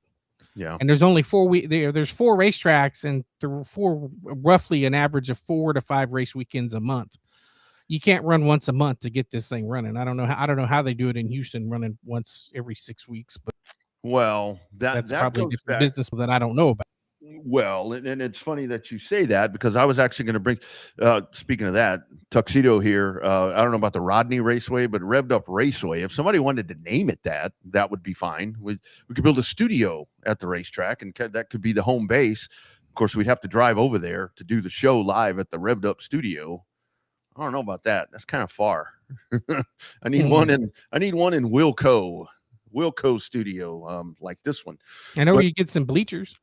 Yeah. And there's only there's 4 racetracks, and roughly an average of 4 to 5 race weekends a month. You can't run once a month to get this thing running. I don't know how they do it in Houston, running once every 6 weeks, but well, that's that probably a goes different back. business that I don't know about. Well, and it's funny that you say that, because I was actually going to bring, speaking of that, Tuxedo here. I don't know about the Rodney Raceway, but Revved Up Raceway. If somebody wanted to name it that would be fine. We could build a studio at the racetrack, and that could be the home base. Of course, we'd have to drive over there to do the show live at the Revved Up studio. I don't know about that. That's kind of far. I need one in Wilco studio, like this one. I know where you get some bleachers.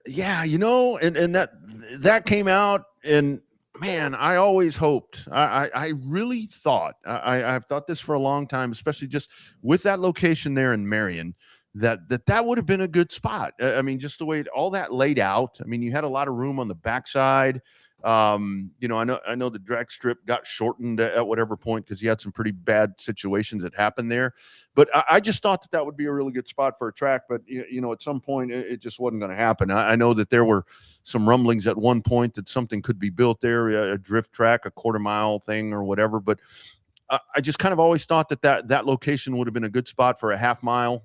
Yeah, and that came out, and man, I always hoped, I really thought, I've thought this for a long time, especially just with that location there in Marion, that would have been a good spot. I mean, just the way all that laid out. I mean, you had a lot of room on the backside. I know the drag strip got shortened at whatever point, because you had some pretty bad situations that happened there. But I just thought that would be a really good spot for a track. But at some point, it just wasn't going to happen. I know that there were some rumblings at one point that something could be built there, a drift track, a quarter-mile thing or whatever. But I just kind of always thought that location would have been a good spot for a half-mile.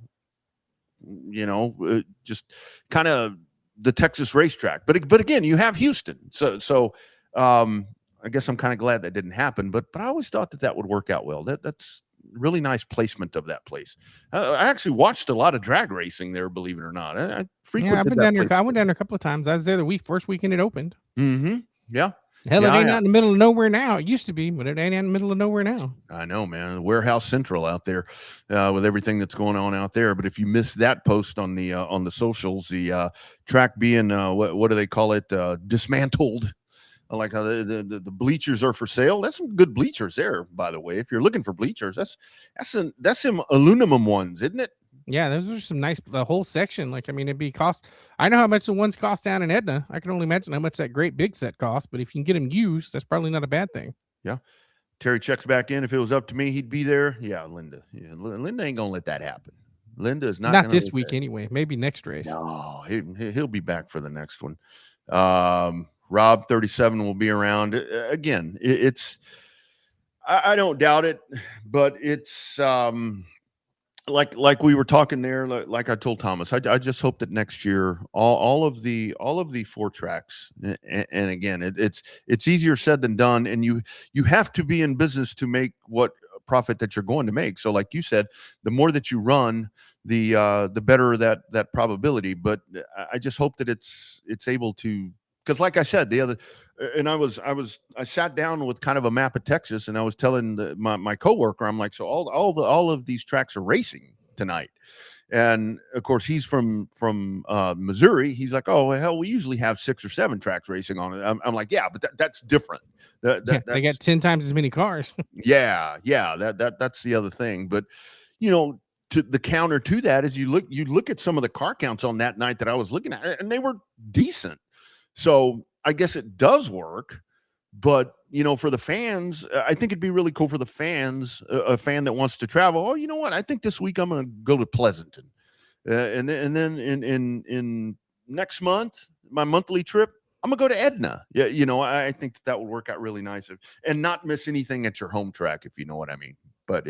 Just kind of the Texas racetrack. But again, you have Houston. So I guess I'm kind of glad that didn't happen. But I always thought that would work out well. That's really nice placement of that place. I actually watched a lot of drag racing there, believe it or not. I frequented I've been down there. I went down there a couple of times. I was there the first weekend it opened. Mm-hmm. Yeah. Hell, it ain't out in the middle of nowhere now. It used to be, but it ain't out in the middle of nowhere now. I know, man. Warehouse Central out there, with everything that's going on out there. But if you missed that post on the socials, the track being what do they call it? Dismantled. Like the bleachers are for sale. That's some good bleachers there, by the way. If you're looking for bleachers, that's some aluminum ones, isn't it? Yeah, those are some nice. The whole section, like, I mean, it'd be cost. I know how much the ones cost down in Edna. I can only imagine how much that great big set costs. But if you can get them used, that's probably not a bad thing. Yeah. Terry checks back in. If it was up to me, he'd be there. Yeah, Linda. Yeah, Linda ain't gonna let that happen. Linda is not this week anyway. Maybe next race. No, he'll be back for the next one. Rob 37 will be around again. I don't doubt it, but it's like we were talking there. Like I told Thomas, I just hope that next year all of the 4 tracks, and again, it's easier said than done, and you have to be in business to make what profit that you're going to make. So, like you said, the more that you run, the better that probability. But I just hope that it's able to. Because, like I said, I sat down with kind of a map of Texas, and I was telling my coworker, I'm like, so all of these tracks are racing tonight, and of course he's from Missouri. He's like, oh hell, we usually have 6 or 7 tracks racing on it. I'm like, yeah, but that's different. They got 10 times as many cars. yeah, that's the other thing. But to the counter to that is you look at some of the car counts on that night that I was looking at, and they were decent. So I guess it does work. But, for the fans, I think it'd be really cool for the fans, a fan that wants to travel. Oh, you know what? I think this week I'm going to go to Pleasanton. And then in next month, my monthly trip, I'm going to go to Edna. Yeah, I think that would work out really nice and not miss anything at your home track, if you know what I mean. But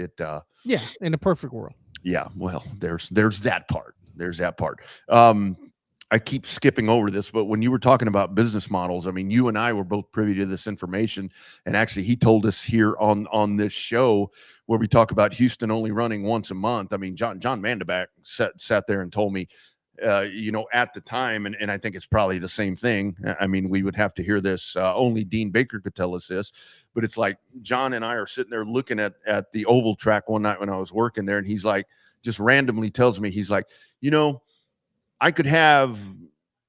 yeah, in a perfect world. Yeah, well, there's that part. There's that part. I keep skipping over this, but when you were talking about business models, I mean, you and I were both privy to this information, and actually, he told us here on this show where we talk about Houston only running once a month. I mean, John Vanderback sat there and told me, at the time, and I think it's probably the same thing. I mean, we would have to hear this. Only Dean Baker could tell us this, but it's like John and I are sitting there looking at the oval track one night when I was working there, and he's like, just randomly tells me, he's like, I could have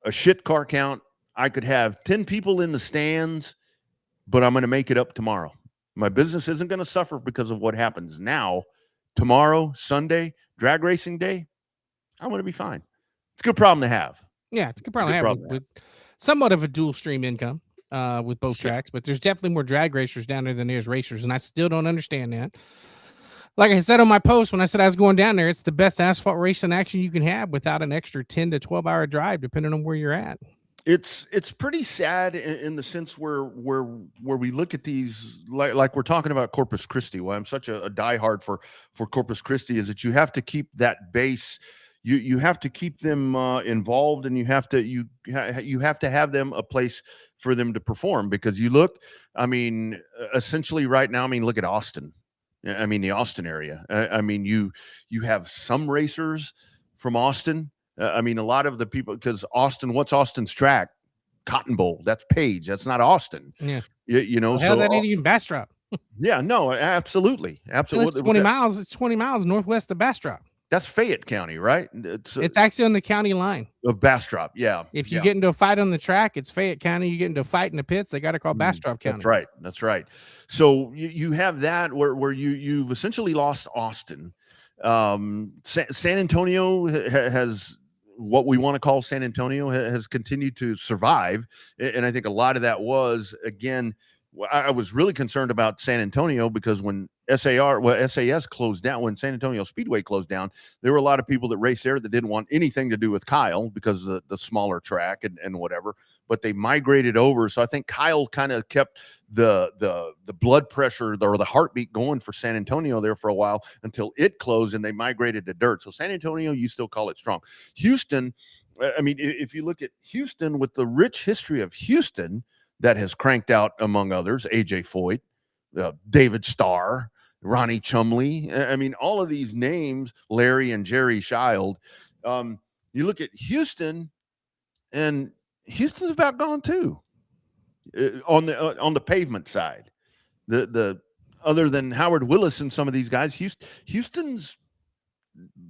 a shit car count. I could have 10 people in the stands, but I'm going to make it up tomorrow. My business isn't going to suffer because of what happens now. Tomorrow, Sunday, drag racing day, I'm going to be fine. It's a good problem to have. Yeah, it's a good problem to have with somewhat of a dual stream income with both tracks, but there's definitely more drag racers down there than there's racers, and I still don't understand that. Like I said on my post when I said I was going down there, it's the best asphalt racing action you can have without an extra 10 to 12-hour drive, depending on where you're at. It's pretty sad in the sense where we look at these like we're talking about Corpus Christi. Why I'm such a diehard for Corpus Christi is that you have to keep that base. You have to keep them involved, and you have to have them a place for them to perform, because you look, I mean, essentially right now, I mean, look at Austin. I mean, the Austin area. I mean, you have some racers from Austin. I mean, a lot of the people, because Austin, what's Austin's track? Cotton Bowl. That's Page. That's not Austin. Yeah. Well, hell, that ain't even Bastrop. Yeah, no, absolutely. Absolutely. It's 20 miles. It's 20 miles northwest of Bastrop. That's Fayette County, right? It's actually on the county line of Bastrop. Yeah. If you get into a fight on the track, it's Fayette County. You get into a fight in the pits, they got to call Bastrop County. That's right. So you have that where you've essentially lost Austin. San Antonio has what we want to call San Antonio has continued to survive, and I think a lot of that was, again, I was really concerned about San Antonio because when SAS closed down, when San Antonio Speedway closed down, there were a lot of people that raced there that didn't want anything to do with Kyle because of the smaller track and whatever, but they migrated over. So I think Kyle kind of kept the blood pressure or the heartbeat going for San Antonio there for a while until it closed and they migrated to dirt. So San Antonio, you still call it strong. Houston, I mean, if you look at Houston with the rich history of Houston, that has cranked out, among others, AJ Foyt, David Starr, Ronnie Chumley. I mean, all of these names, Larry and Jerry Child. You look at Houston, and Houston's about gone too. On the pavement side, the other than Howard Willis and some of these guys, Houston's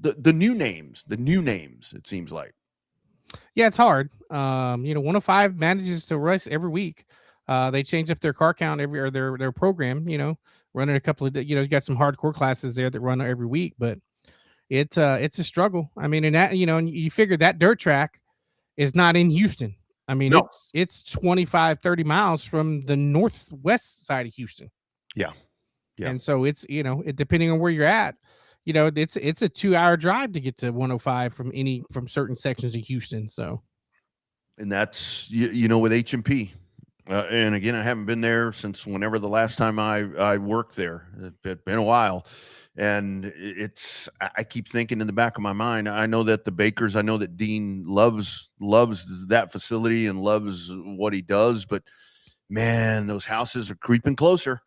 the new names. It seems like. Yeah, it's hard. 105 manages to race every week. They change up their car count their program, running a couple of, you got some hardcore classes there that run every week, but it's a struggle. I mean, and that, and you figure that dirt track is not in Houston. I mean, no. It's 25, 30 miles from the northwest side of Houston. Yeah. And so it's, depending on where you're at, it's a 2-hour drive to get to 105 from certain sections of Houston. So, and that's with HMP, and again, I haven't been there since whenever the last time I worked there. It's been a while, and I keep thinking in the back of my mind. I know that the Bakers, I know that Dean loves that facility and loves what he does, but man, those houses are creeping closer.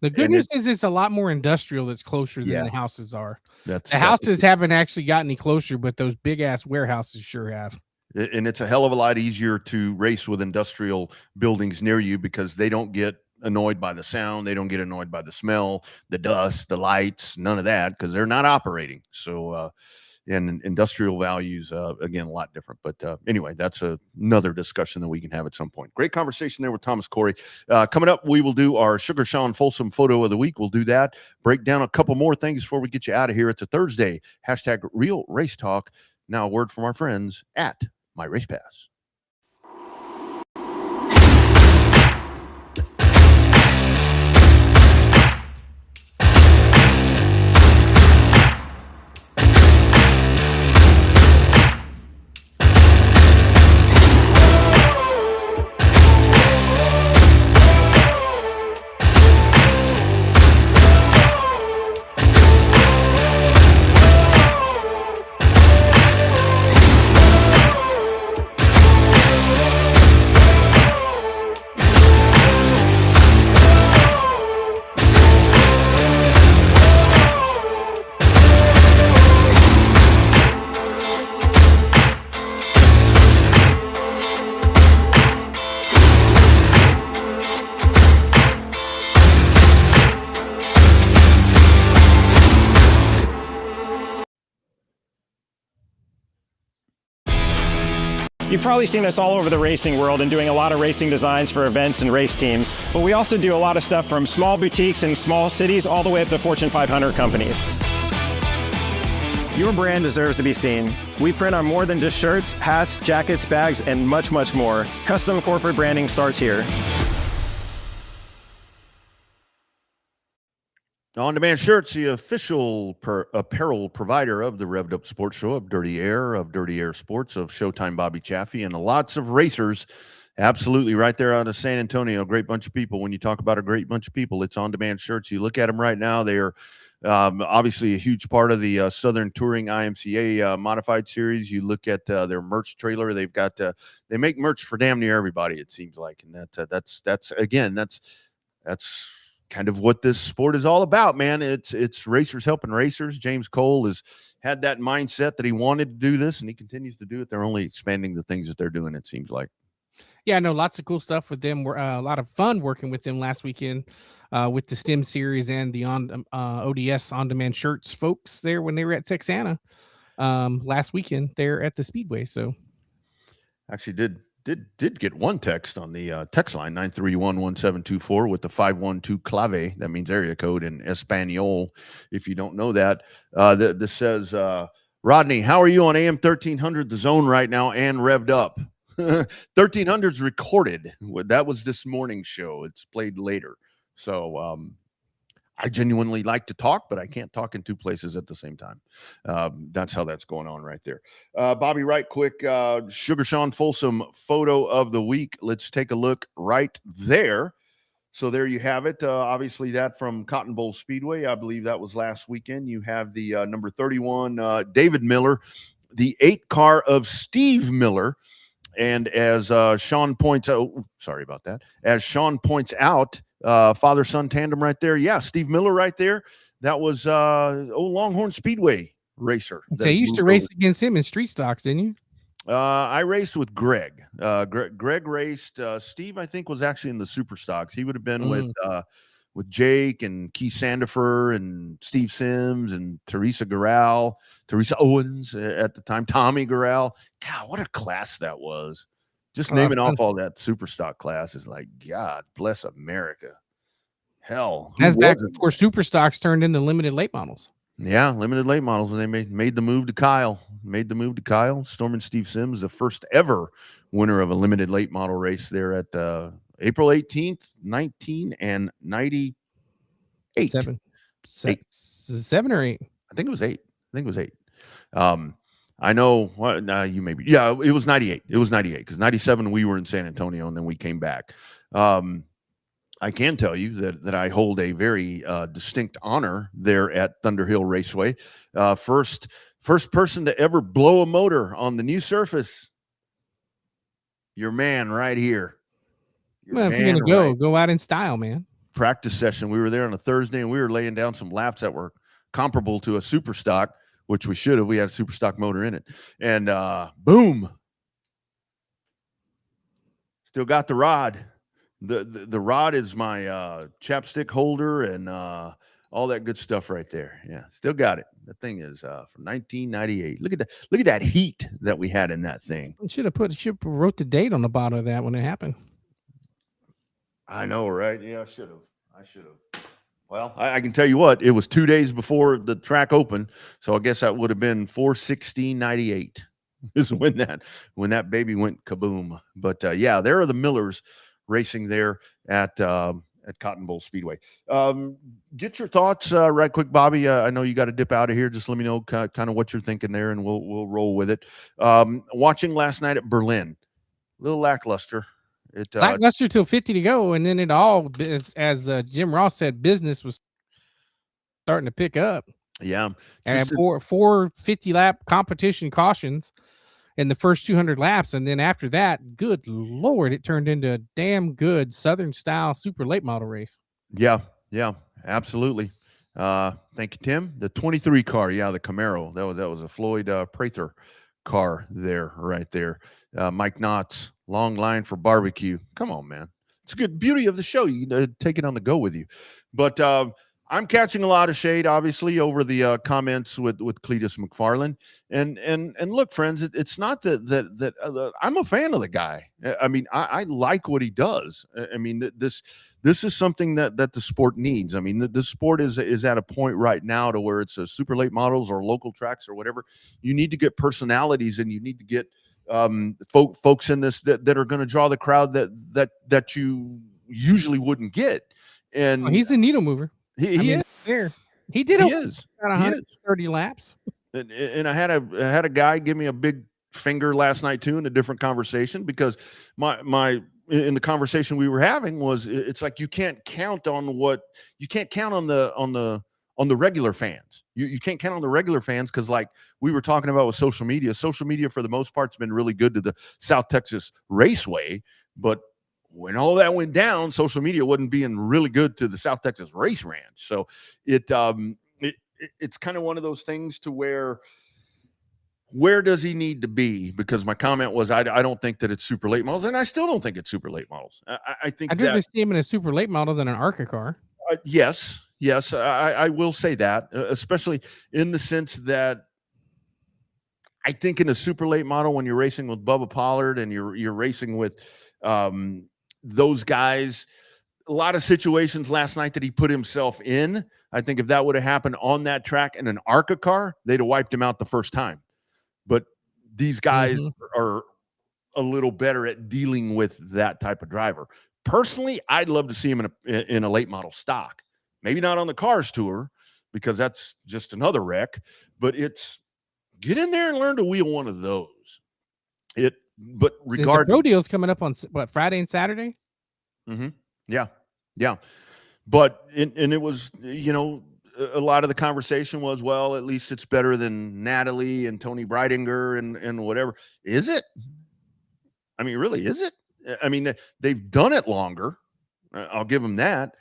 The good news is it's a lot more industrial that's closer than the houses are. The houses haven't actually got any closer, but those big ass warehouses sure have. And it's a hell of a lot easier to race with industrial buildings near you because they don't get annoyed by the sound. They don't get annoyed by the smell, the dust, the lights, none of that, because they're not operating. So and industrial values, again, a lot different. But anyway, that's another discussion that we can have at some point. Great conversation there with Thomas Corey. Coming up, we will do our Sugar Sean Folsom photo of the week. We'll do that, break down a couple more things before we get you out of here. It's a Thursday. Hashtag Real Race Talk. Now a word from our friends at My Race Pass. You've probably seen us all over the racing world and doing a lot of racing designs for events and race teams, but we also do a lot of stuff from small boutiques in small cities all the way up to Fortune 500 companies. Your brand deserves to be seen. We print on more than just shirts, hats, jackets, bags, and much, much more. Custom corporate branding starts here. On Demand Shirts, the official apparel provider of the Revved Up Sports Show, of Dirty Air Sports, of Showtime Bobby Chaffee, and lots of racers. Absolutely, right there out of San Antonio. Great bunch of people. When you talk about a great bunch of people, it's On Demand Shirts. You look at them right now. They are obviously a huge part of the Southern Touring IMCA Modified Series. You look at their merch trailer. They've got they make merch for damn near everybody, it seems like, and that's kind of what this sport is all about, man. It's racers helping racers. James Cole has had that mindset that he wanted to do this, and he continues to do it. They're only expanding the things that they're doing, it seems like. Yeah, I know lots of cool stuff with them. We're a lot of fun working with them last weekend with the STEM series and the ODS On Demand Shirts folks there when they were at Texana last weekend there at the Speedway. So actually did get one text on the text line 931-1724 with the 512 clave. That means area code in Espanol, if you don't know that. This says, Rodney, how are you on AM 1300 The Zone right now and Revved Up? 1300's recorded. That was this morning's show. It's played later. So I genuinely like to talk, but I can't talk in two places at the same time. That's how that's going on right there. Bobby, right quick, Sugar Sean Folsom photo of the week. Let's take a look right there. So there you have it. Obviously, that from Cotton Bowl Speedway. I believe that was last weekend. You have the number 31, David Miller, the 8 car of Steve Miller. And as Sean points out, sorry about that. As Sean points out, father-son tandem right there. Yeah, Steve Miller right there. That was Longhorn Speedway racer. you used to race against him in street stocks, didn't you? I raced with Greg. Greg raced. Steve, I think, was actually in the super stocks. He would have been with Jake and Keith Sandifer and Steve Sims and Teresa Owens at the time, Tommy Garrell. God, what a class that was. Just naming off all that super stock class is like, God bless America. Hell. That's back before super stocks turned into limited late models. Yeah, limited late models when they made the move to Kyle. Storm and Steve Sims, the first ever winner of a limited late model race there at April 18th, 1998. Seven or eight? I think it was eight. I know you maybe. Yeah, it was 98. It was 98 because 97 we were in San Antonio and then we came back. I can tell you that I hold a very distinct honor there at Thunderhill Raceway. First person to ever blow a motor on the new surface. Your man right here. Well, if you're gonna go out in style, man. Practice session. We were there on a Thursday and we were laying down some laps that were comparable to a super stock, which we should have. We had a super stock motor in it. And boom. Still got the rod. The rod is my chapstick holder and all that good stuff right there. Yeah, still got it. That thing is from 1998. Look at that heat that we had in that thing. Should have wrote the date on the bottom of that when it happened. I know, right? Yeah, I should have. Well, I can tell you what, it was 2 days before the track opened, so I guess that would have been 4/16/98 is when that baby went kaboom. But yeah, there are the Millers racing there at Cotton Bowl Speedway. Get your thoughts right quick, Bobby. I know you got to dip out of here. Just let me know kind of what you're thinking there, and we'll roll with it. Watching last night at Berlin, a little lackluster. Lackluster till 50 to go, and then it all, as Jim Ross said, business was starting to pick up. Yeah, and four 50-lap competition cautions in the first 200 laps, and then after that, good Lord, it turned into a damn good Southern-style super late model race. Yeah, absolutely. Thank you, Tim. The 23 car, the Camaro. That was a Floyd Prather car right there. Mike Knotts, long line for barbecue. Come on, man. It's a good beauty of the show. You take it on the go with you. But I'm catching a lot of shade, obviously, over the comments with Cletus McFarland. And look, friends, it's not that I'm a fan of the guy. I mean, I like what he does. I mean, this is something that the sport needs. I mean, the sport is at a point right now to where it's super late models or local tracks or whatever. You need to get personalities, and you need to get folks in this that are going to draw the crowd that you usually wouldn't get. And he's a needle mover. He is there. He did. He is. 130 laps. And I had a guy give me a big finger last night too in a different conversation, because my in the conversation we were having was, it's like you can't count on the regular fans. You can't count on the regular fans, because like we were talking about with social media for the most part has been really good to the South Texas Raceway, but when all that went down, social media wasn't being really good to the South Texas Race Ranch. So it's kind of one of those things to where does he need to be? Because my comment was, I don't think that it's super late models, and I still don't think it's super late models. I think I'd rather see him in a super late model than an ARCA car. Yes, I will say that, especially in the sense that I think in a super late model, when you're racing with Bubba Pollard and you're racing with those guys, a lot of situations last night that he put himself in, I think if that would have happened on that track in an ARCA car, they'd have wiped him out the first time. But these guys are a little better at dealing with that type of driver. Personally, I'd love to see him in a late model stock. Maybe not on the Cars Tour, because that's just another wreck, but it's get in there and learn to wheel one of those. But regardless, the rodeo's coming up on what, Friday and Saturday? Mm-hmm. Yeah. But and it was, a lot of the conversation was, well, at least it's better than Natalie and Tony Breidinger and whatever. Is it? I mean, really, is it? I mean, they've done it longer. I'll give them that.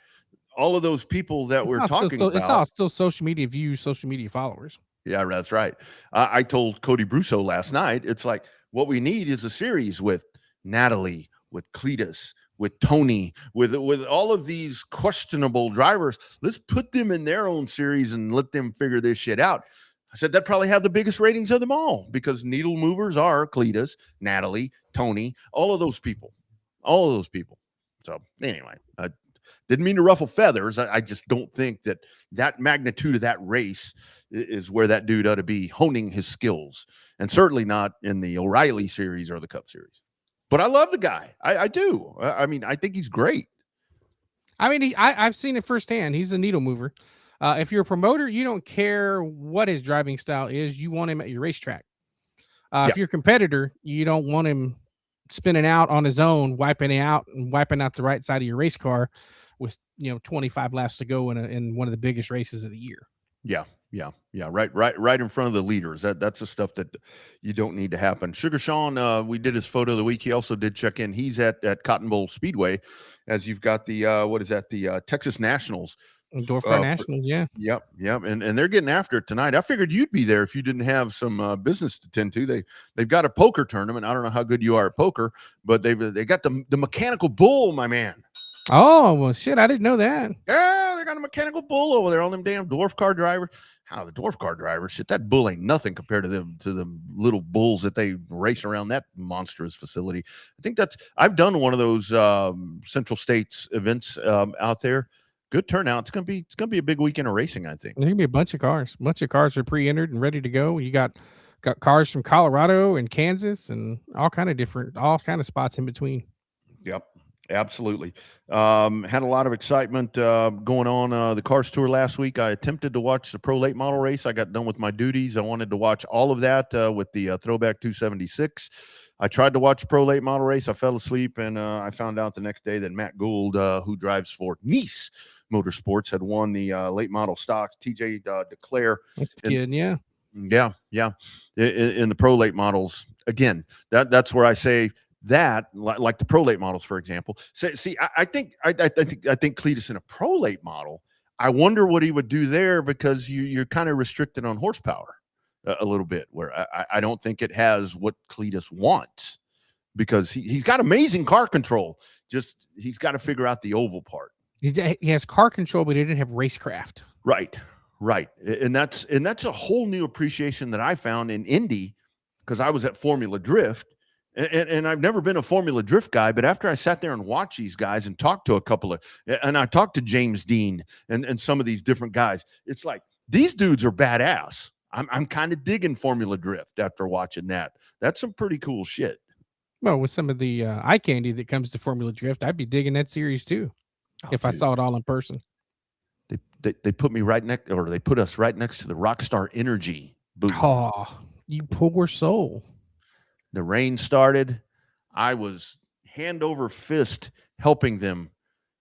All of those people that we're talking about. It's all still social media views, social media followers. Yeah, that's right. I told Cody Brusso last night, it's like, what we need is a series with Natalie, with Cletus, with Tony, with all of these questionable drivers. Let's put them in their own series and let them figure this shit out. I said that probably have the biggest ratings of them all, because needle movers are Cletus, Natalie, Tony, all of those people. So anyway, I didn't mean to ruffle feathers. I just don't think that magnitude of that race is where that dude ought to be honing his skills, and certainly not in the O'Reilly series or the Cup series. But I love the guy. I do. I mean, I think he's great. I mean, I've seen it firsthand. He's a needle mover. If you're a promoter, you don't care what his driving style is. You want him at your racetrack. If you're a competitor, you don't want him spinning out on his own, wiping out the right side of your race car with 25 laps to go in one of the biggest races of the year. Yeah. Right in front of the leaders. That's the stuff that you don't need to happen. Sugar Sean, we did his photo of the week. He also did check in. He's at Cotton Bowl Speedway, as you've got the the Texas Nationals. Dorfcar Nationals, yeah. Yep. And they're getting after it tonight. I figured you'd be there if you didn't have some business to tend to. They've got a poker tournament. I don't know how good you are at poker, but they got the mechanical bull, my man. Oh, well, shit. I didn't know that. Yeah, they got a mechanical bull over there on them damn dwarf car drivers. How the dwarf car drivers? Shit, that bull ain't nothing compared to the little bulls that they race around that monstrous facility. I think I've done one of those Central States events out there. Good turnout. It's gonna be a big weekend of racing, I think. There's gonna be a bunch of cars. A bunch of cars are pre-entered and ready to go. You got cars from Colorado and Kansas and all kind of spots in between. Yep, absolutely. Had a lot of excitement going on the Cars Tour last week. I attempted to watch the Pro Late Model race. I got done with my duties. I wanted to watch all of that with the Throwback 276. I tried to watch Pro Late Model race. I fell asleep, and I found out the next day that Matt Gould, who drives for Nice Motorsports, had won the late model stocks. TJ Declare. That's good, yeah. Yeah. In the Pro Late models, again, that's where I say that, like the Pro Late models, for example. See, I think Cletus in a Pro Late model, I wonder what he would do there, because you're kind of restricted on horsepower a little bit, where I don't think it has what Cletus wants, because he's got amazing car control. Just he's got to figure out the oval part. He has car control, but he didn't have racecraft. Right. And that's a whole new appreciation that I found in Indy, because I was at Formula Drift, and I've never been a Formula Drift guy, but after I sat there and watched these guys and talked to I talked to James Dean and some of these different guys, it's like, these dudes are badass. I'm kind of digging Formula Drift after watching that. That's some pretty cool shit. Well, with some of the eye candy that comes to Formula Drift, I'd be digging that series too, if I saw it all in person. They put me right next, or they put us right next to the Rockstar Energy booth. Oh, you poor soul. The rain started. I was hand over fist helping them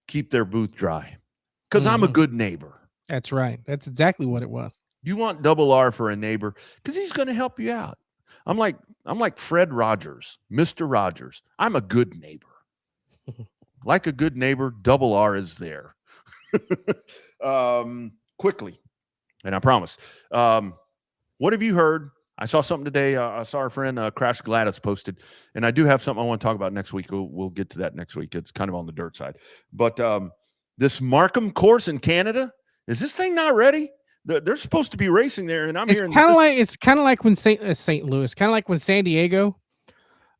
keep their booth dry, because I'm a good neighbor. That's right. That's exactly what it was. You want double R for a neighbor, because he's going to help you out. I'm like Fred Rogers, Mr. Rogers. I'm a good neighbor. Like a good neighbor, double R is there. Quickly, and I promise. What have you heard? I saw something today. I saw our friend Crash Gladys posted, and I do have something I want to talk about next week. We'll get to that next week. It's kind of on the dirt side, but this Markham course in Canada, is this thing not ready? They're supposed to be racing there, and it's kind of like when St. Louis, kind of like when San Diego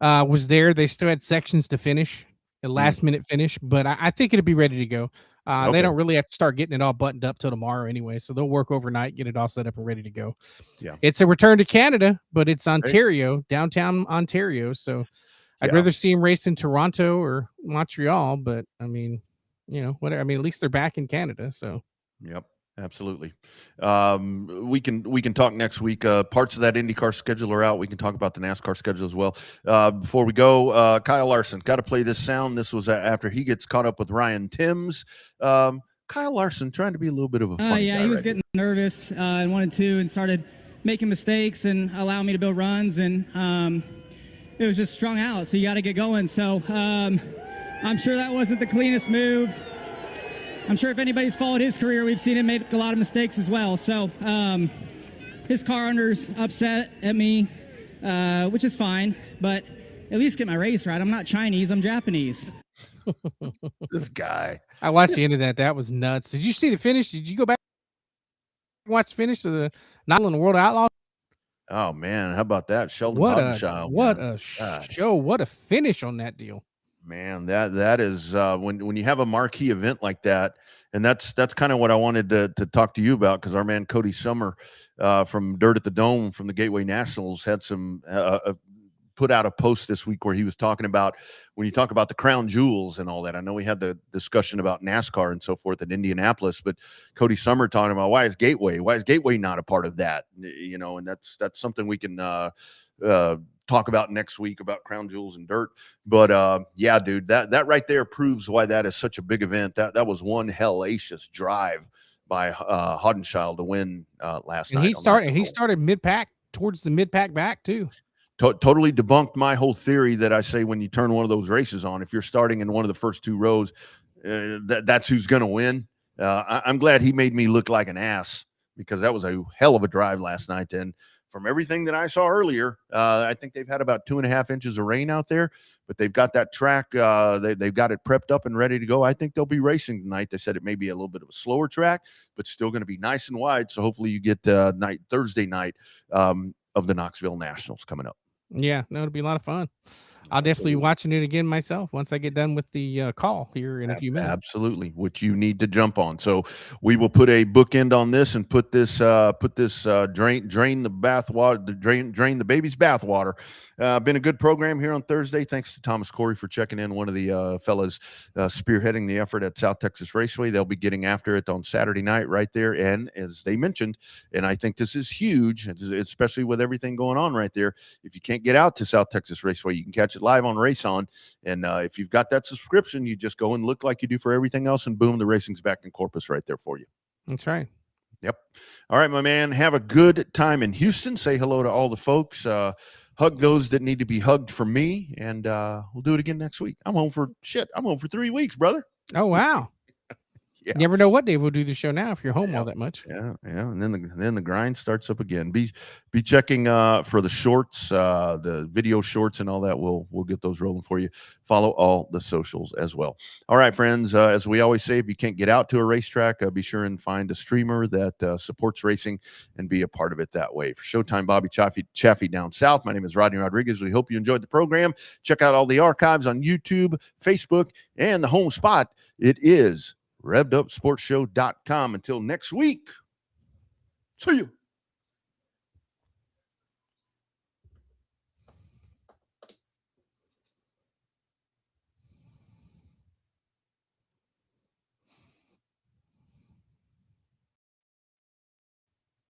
was there. They still had sections to finish, a last minute finish, but I think it'll be ready to go. Okay. They don't really have to start getting it all buttoned up till tomorrow anyway, so they'll work overnight, get it all set up and ready to go. Yeah, it's a return to Canada, but it's Ontario, downtown Ontario. So I'd rather see them race in Toronto or Montreal, but I mean, whatever. I mean, at least they're back in Canada. So yep. Absolutely. We can talk next week. Parts of that IndyCar schedule are out. We can talk about the NASCAR schedule as well. Before we go, Kyle Larson, got to play this sound. This was after he gets caught up with Ryan Timms. Kyle Larson trying to be a little bit of a funny guy, he was getting nervous and wanted to, and started making mistakes and allowing me to build runs, and it was just strung out. So you got to get going. So I'm sure that wasn't the cleanest move. I'm sure if anybody's followed his career, we've seen him make a lot of mistakes as well. So his car owner's upset at me, which is fine, but at least get my race right. I'm not Chinese, I'm Japanese. This guy. I watched the end of that. That was nuts. Did you see the finish? Did you go back and watch the finish of the Nightland World Outlaw? Oh, man. How about that? Sheldon What Haudenschild, a show. What a finish on that deal. Man, that is when you have a marquee event like that, and that's kind of what I wanted to talk to you about, because our man Cody Summer from Dirt at the Dome from the Gateway Nationals had some put out a post this week where he was talking about, when you talk about the crown jewels and all that. I know we had the discussion about NASCAR and so forth at Indianapolis, but Cody Summer talking about why is Gateway not a part of that? And that's something we can talk about next week about crown jewels and dirt. But yeah, dude, that right there proves why that is such a big event. That was one hellacious drive by Haudenschild to win last night. He started mid-pack, towards the mid-pack back too. Totally debunked my whole theory that I say when you turn one of those races on, if you're starting in one of the first two rows, that's who's going to win. I'm glad he made me look like an ass, because that was a hell of a drive last night. And from everything that I saw earlier, I think they've had about 2.5 inches of rain out there, but they've got that track. They've got it prepped up and ready to go. I think they'll be racing tonight. They said it may be a little bit of a slower track, but still going to be nice and wide. So hopefully you get Thursday night of the Knoxville Nationals coming up. Yeah, no, it'll be a lot of fun. I'll definitely be watching it again myself once I get done with the call here in a few minutes. Absolutely, which you need to jump on. So we will put a bookend on this and put this drain the bathwater, drain the baby's bathwater. Been a good program here on Thursday. Thanks to Thomas Corey for checking in. One of the fellas spearheading the effort at South Texas Raceway. They'll be getting after it on Saturday night right there. And as they mentioned, and I think this is huge, especially with everything going on right there. If you can't get out to South Texas Raceway, you can catch it live on Race On. And if you've got that subscription, you just go and look like you do for everything else, and boom, the racing's back in Corpus right there for you. That's right. Yep. All right, my man. Have a good time in Houston. Say hello to all the folks. Hug those that need to be hugged from me, and we'll do it again next week. I'm home for 3 weeks, brother. Oh, wow. Yeah. You never know what day we'll do the show now if you're home all that much. Yeah. And then the grind starts up again. Be checking for the shorts, the video shorts and all that. We'll get those rolling for you. Follow all the socials as well. All right, friends. As we always say, if you can't get out to a racetrack, be sure and find a streamer that supports racing and be a part of it that way. For Showtime Bobby Chaffee down south, my name is Rodney Rodriguez. We hope you enjoyed the program. Check out all the archives on YouTube, Facebook, and the home spot. It is RevvedUpSportsShow.com. Until next week, see you.